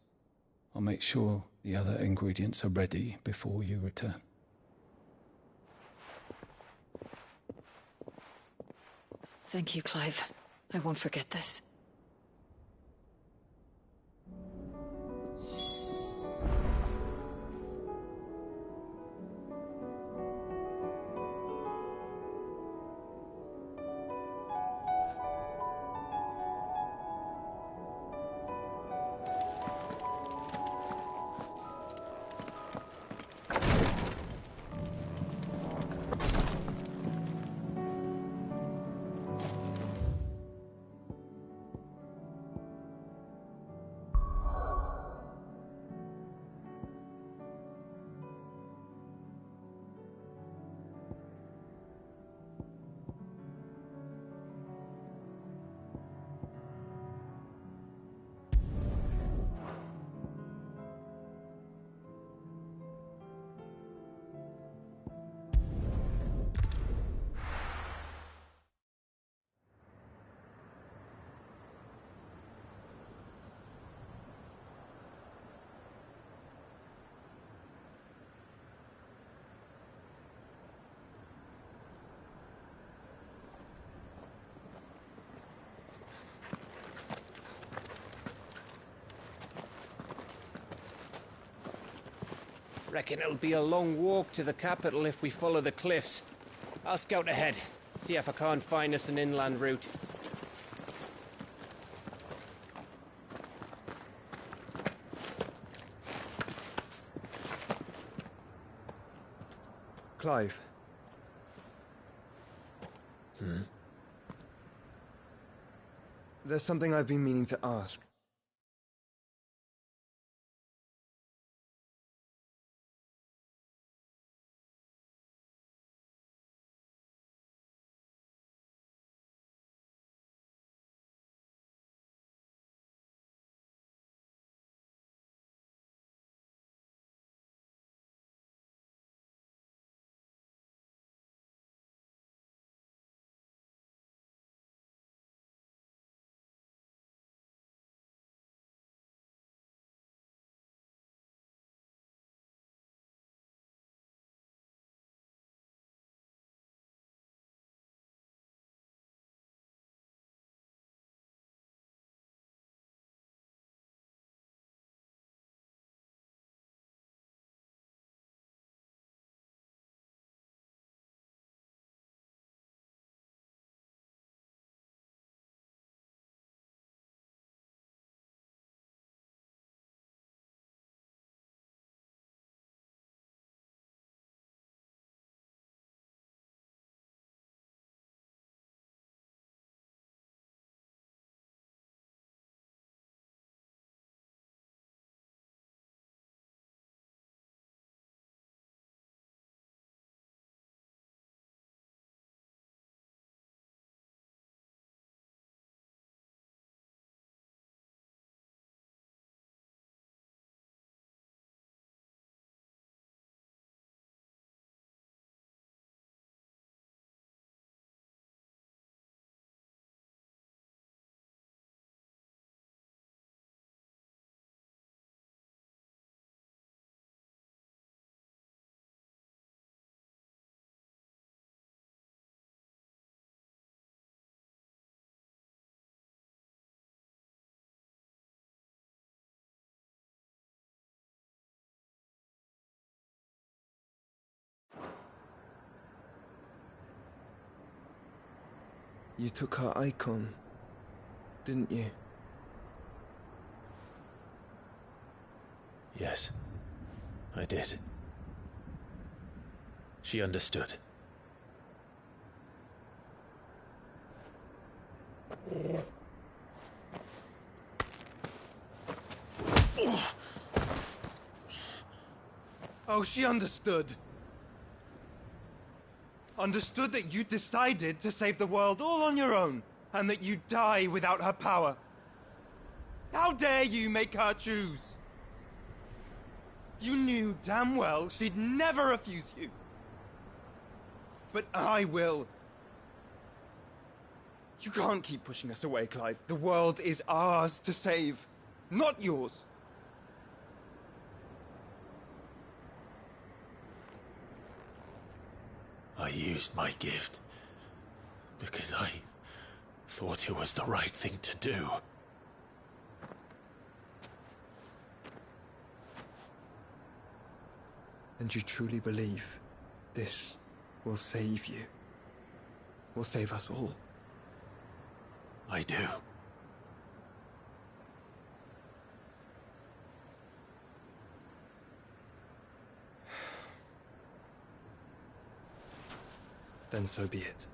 I'll make sure the other ingredients are ready before you return. Thank you, Clive. I won't forget this. Reckon it'll be a long walk to the capital if we follow the cliffs. I'll scout ahead, see if I can't find us an inland route. Clive. There's something I've been meaning to ask. You took her icon, didn't you? Yes, I did. She understood. Oh, she understood. Understood that you decided to save the world all on your own, and that you'd die without her power. How dare you make her choose? You knew damn well she'd never refuse you. But I will. You can't keep pushing us away, Clive. The world is ours to save, not yours. I used my gift because I thought it was the right thing to do. And you truly believe this will save you? Will save us all? I do. Then so be it.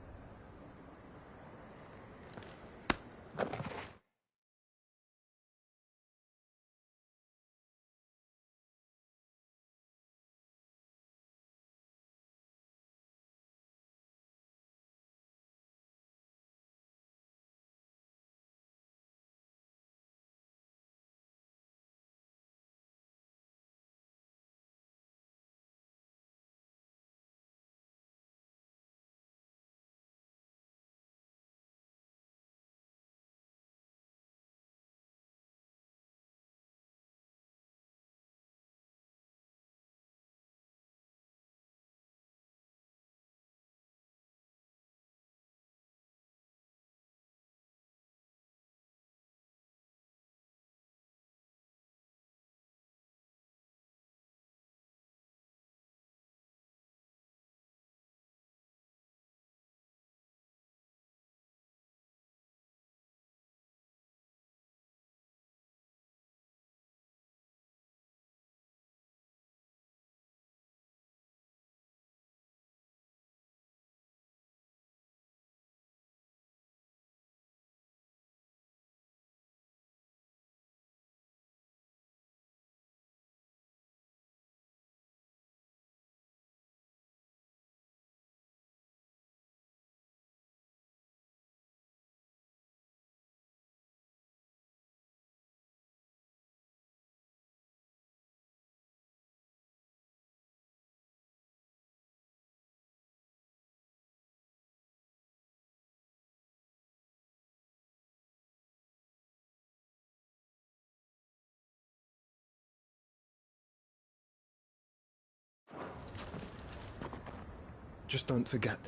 Just don't forget,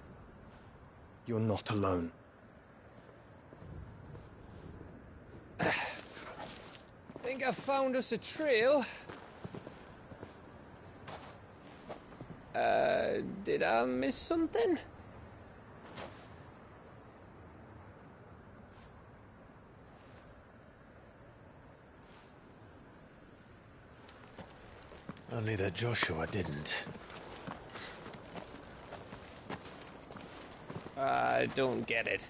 you're not alone. Think I found us a trail. Did I miss something? Only that Joshua didn't. I don't get it.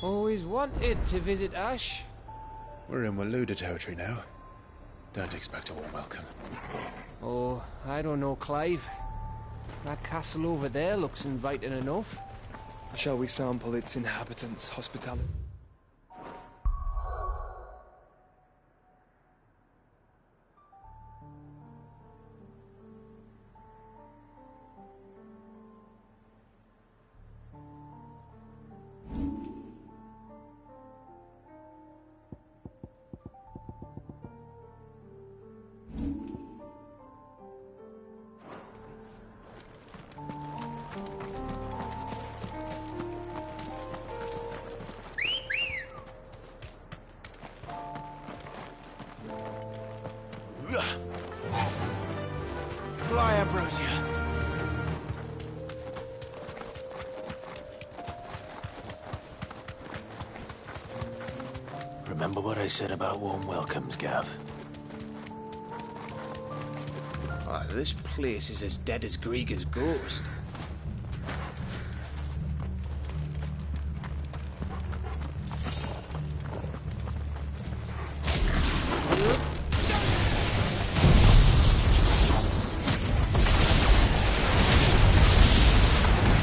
Always wanted to visit Ash. We're in Waluda territory now. Don't expect a warm welcome. Oh, I don't know, Clive. That castle over there looks inviting enough. Shall we sample its inhabitants' hospitality? what I said about warm welcomes, Gav? Oh, this place is as dead as Grieger's ghost.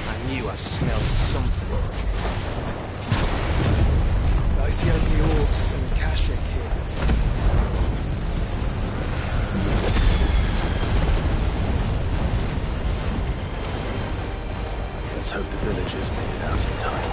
I knew I smelled something. I see only orcs and Kashik here. Let's hope the villagers made it out in time.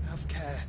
Have care.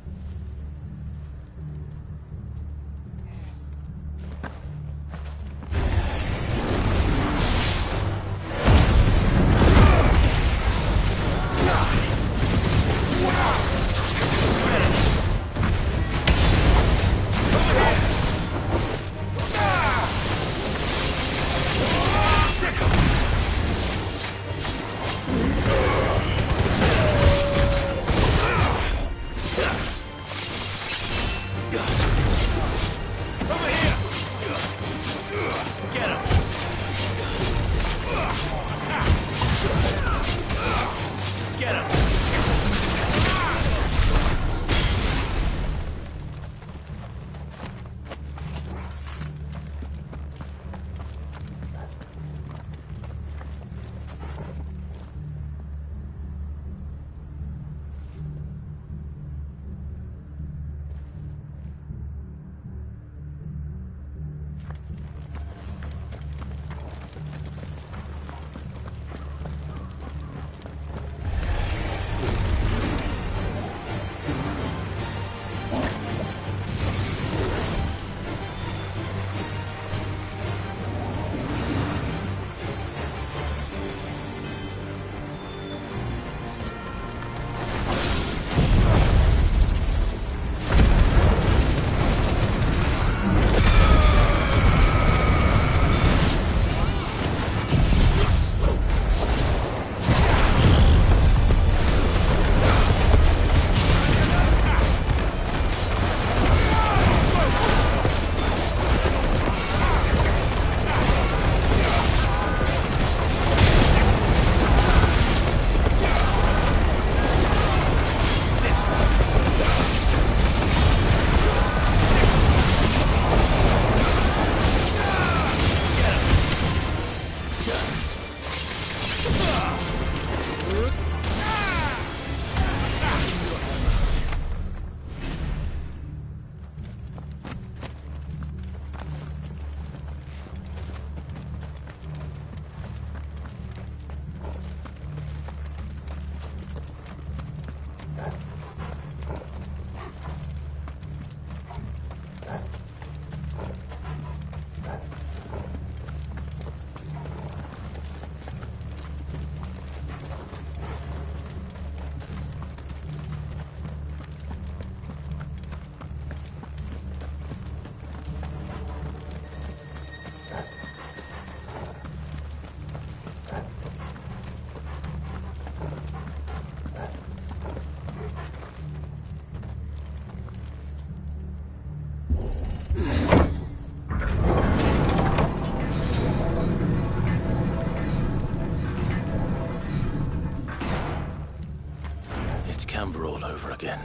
Camber all over again.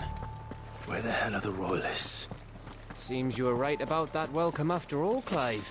Where the hell are the Royalists? Seems you were right about that welcome after all, Clive.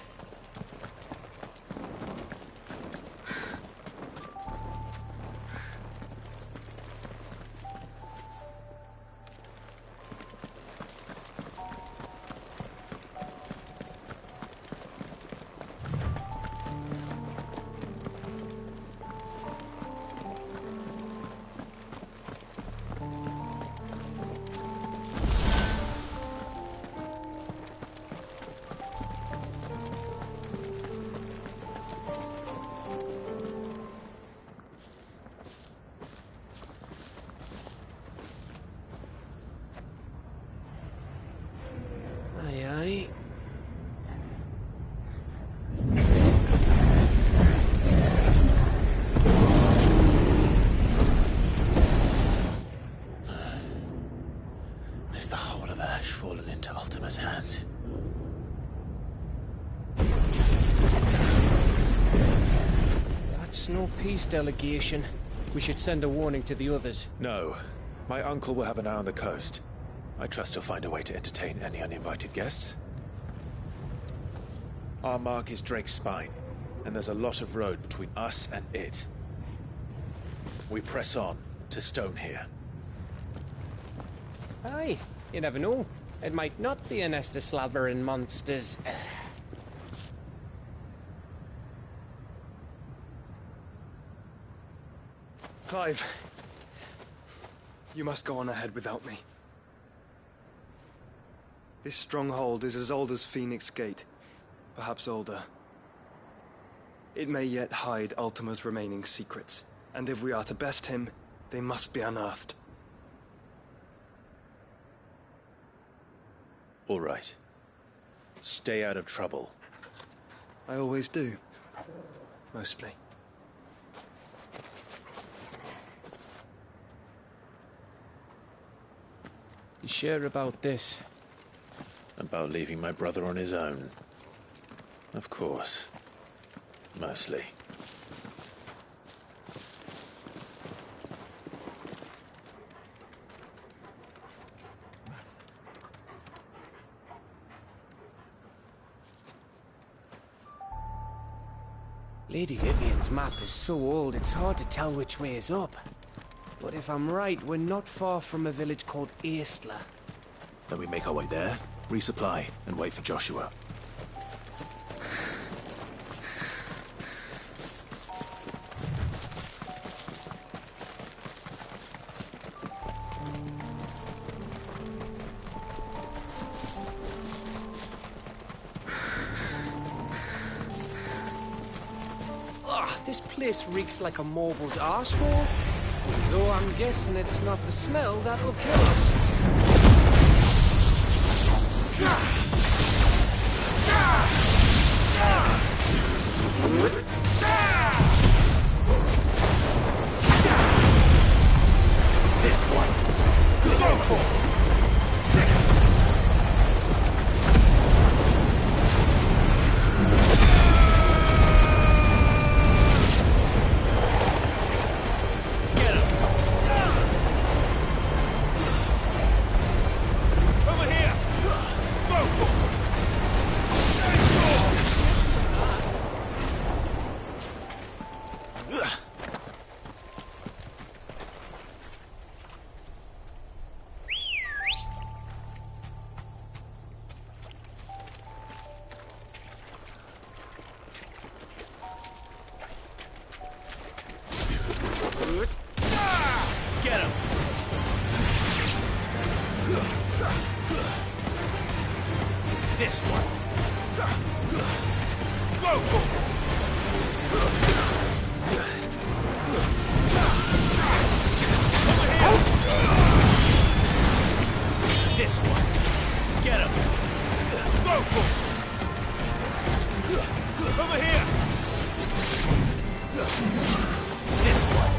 Is the whole of Ash fallen into Ultima's hands? That's no peace delegation. We should send a warning to the others. No. My uncle will have an eye on the coast. I trust he'll find a way to entertain any uninvited guests. Our mark is Drake's Spine, and there's a lot of road between us and it. We press on to Stone here. Aye, you never know. It might not be a nest of slabbering monsters. Clive, you must go on ahead without me. This stronghold is as old as Phoenix Gate, perhaps older. It may yet hide Ultima's remaining secrets, and if we are to best him, they must be unearthed. All right. Stay out of trouble. I always do. Mostly. You sure about this? About leaving my brother on his own. Of course. Mostly. Lady Vivian's map is so old, it's hard to tell which way is up. But if I'm right, we're not far from a village called Aistla. Then we make our way there, resupply, and wait for Joshua. This place reeks like a mobile's arsehole. Though I'm guessing it's not the smell that'll kill us. This one. Go for this one. Go for this one. Get him. Go for over here. This one.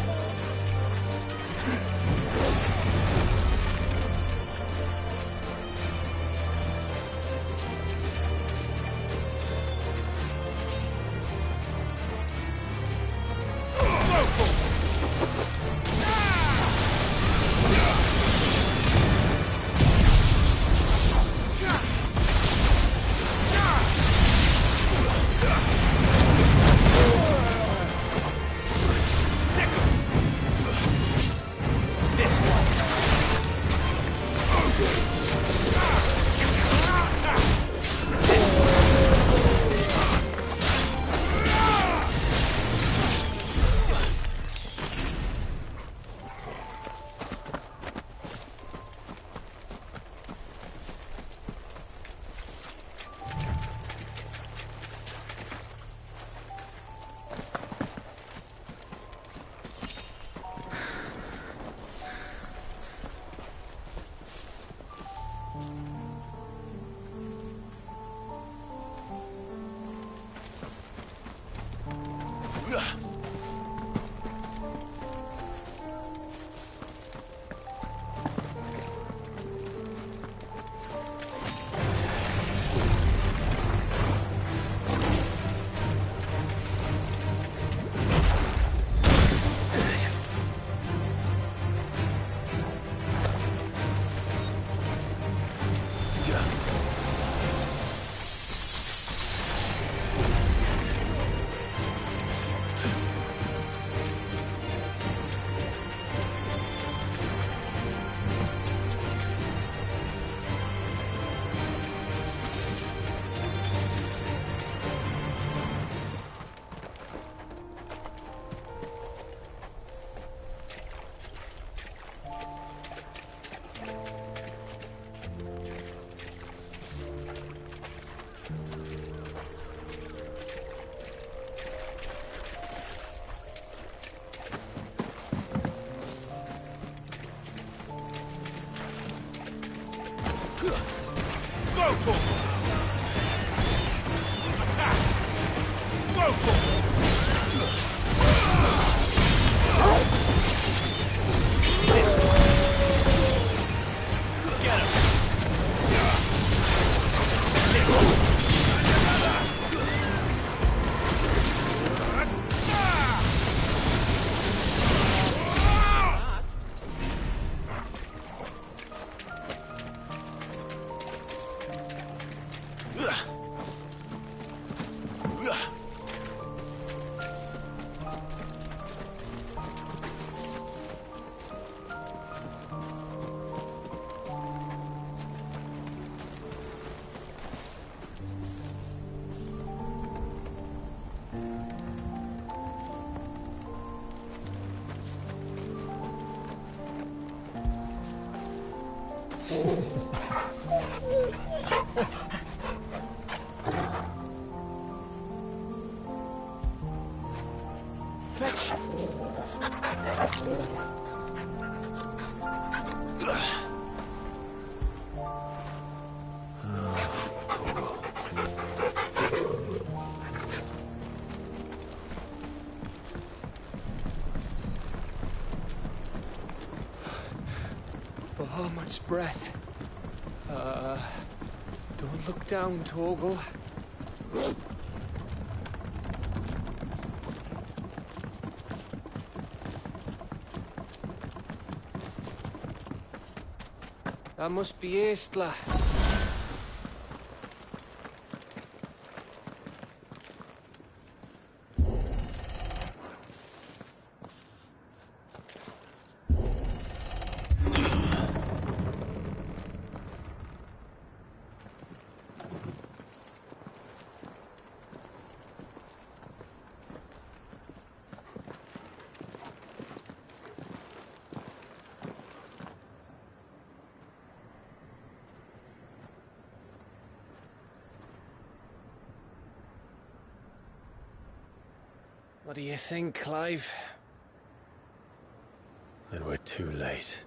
Go, Torgal! Attack! Go, Torgal! This one! Get him! This one! Fetch! Bahamut's breath. Don't look down, Torgal. That must be Aistla. What do you think, Clive? Then we're too late.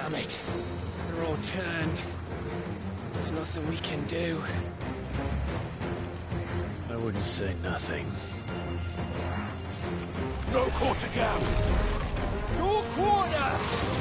Damn it. They're all turned. There's nothing we can do. I wouldn't say nothing. No quarter gap! No quarter!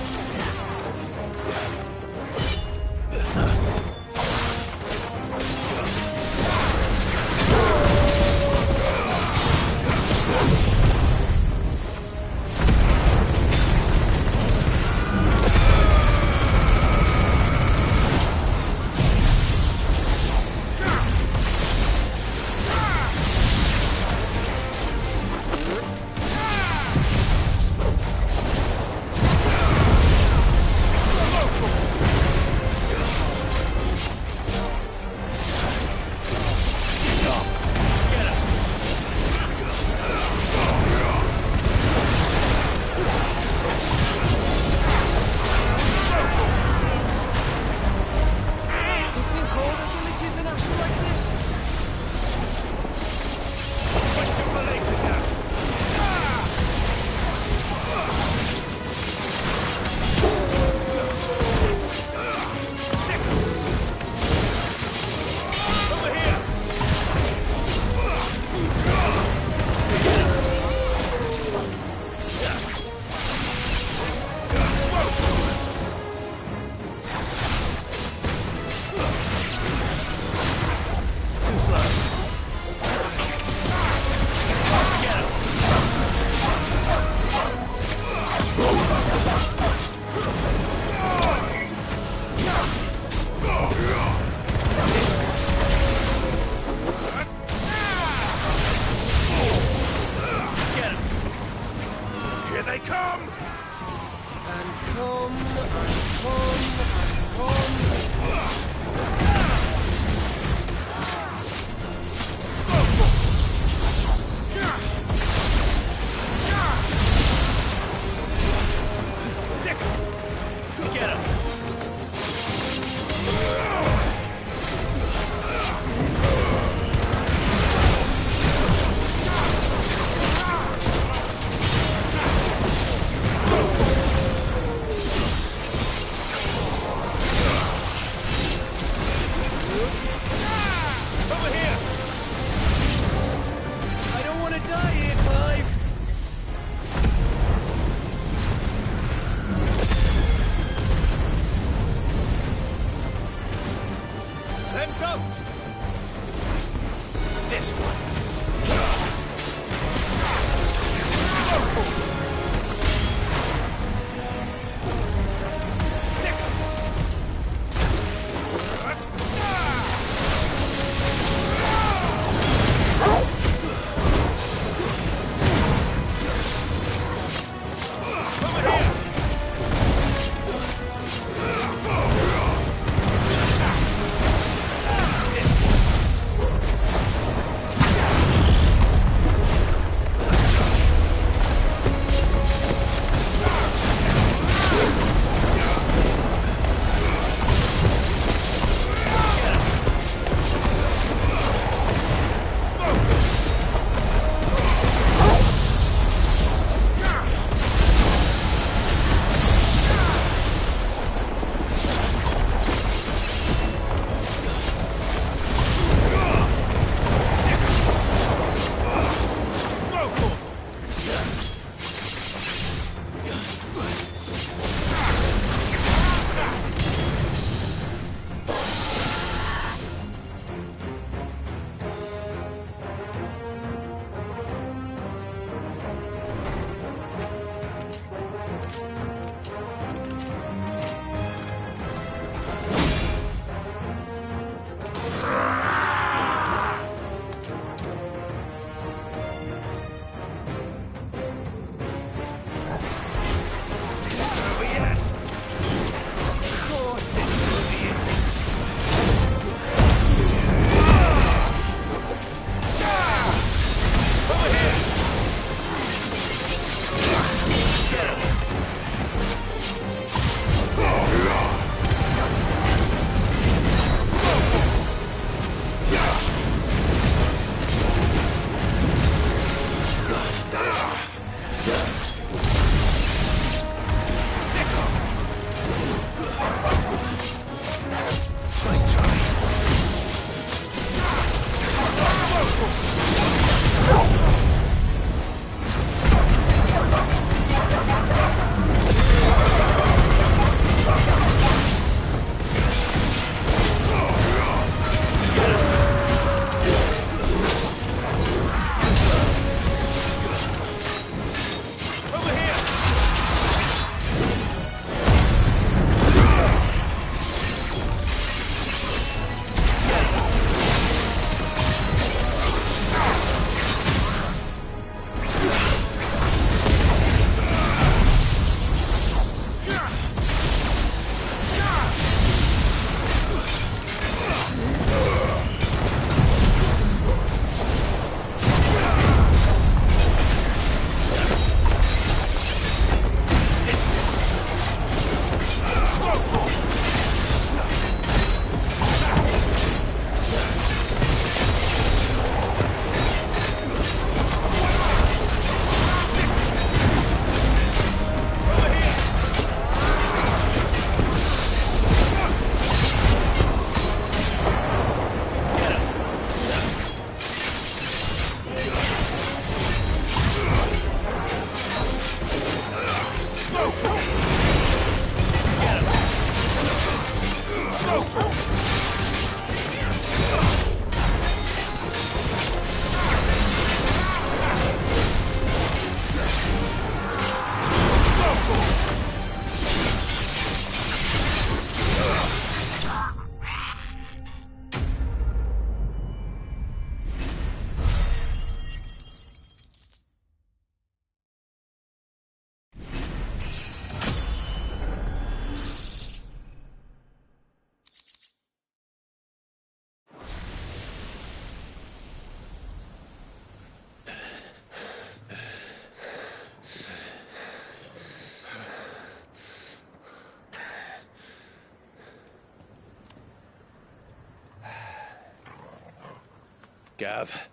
Gav.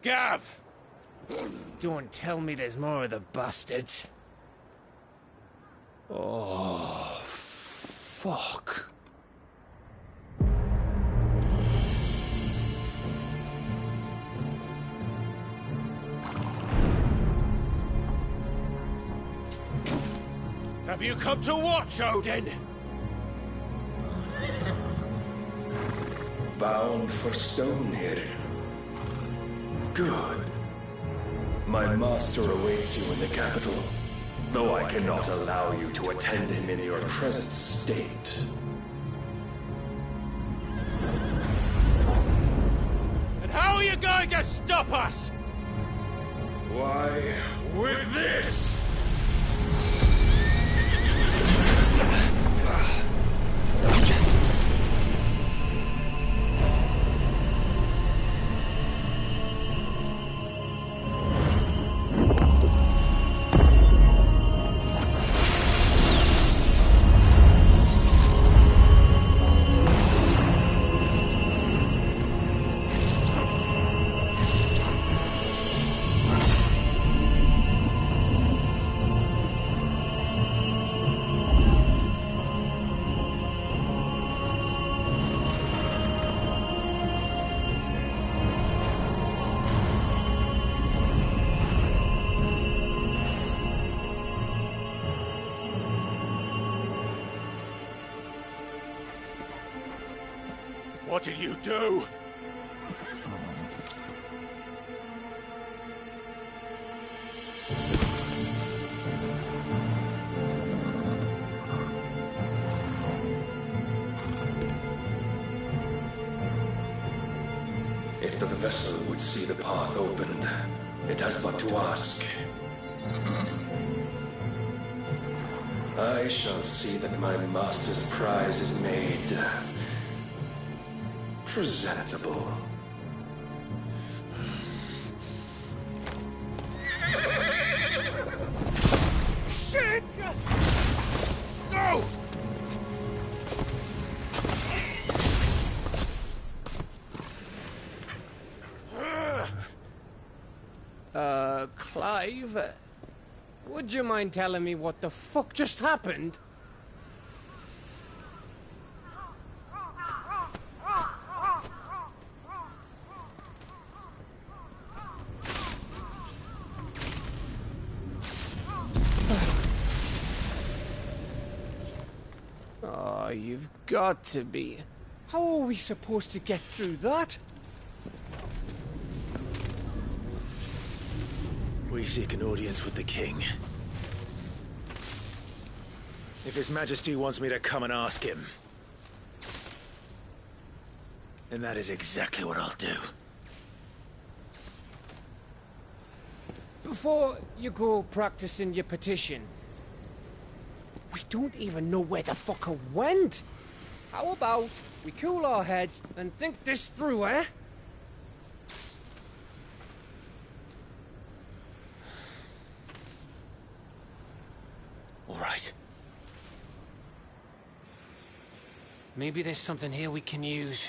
Gav! Don't tell me there's more of the bastards. Oh, fuck. Have you come to watch, Odin? Bound for Stonehill. Good. My master awaits you in the capital, though I cannot allow you to attend him in your present state. And how are you going to stop us? Why, with this! What did you do? If the vessel would see the path opened, it has but to ask. I shall see that my master's prize is made presentable. Shit! No! Clive, would you mind telling me what the fuck just happened? Oh, you've got to be. How are we supposed to get through that? We seek an audience with the king. If His Majesty wants me to come and ask him, then that is exactly what I'll do. Before you go practicing your petition, we don't even know where the fucker went. How about we cool our heads and think this through, eh? All right. Maybe there's something here we can use.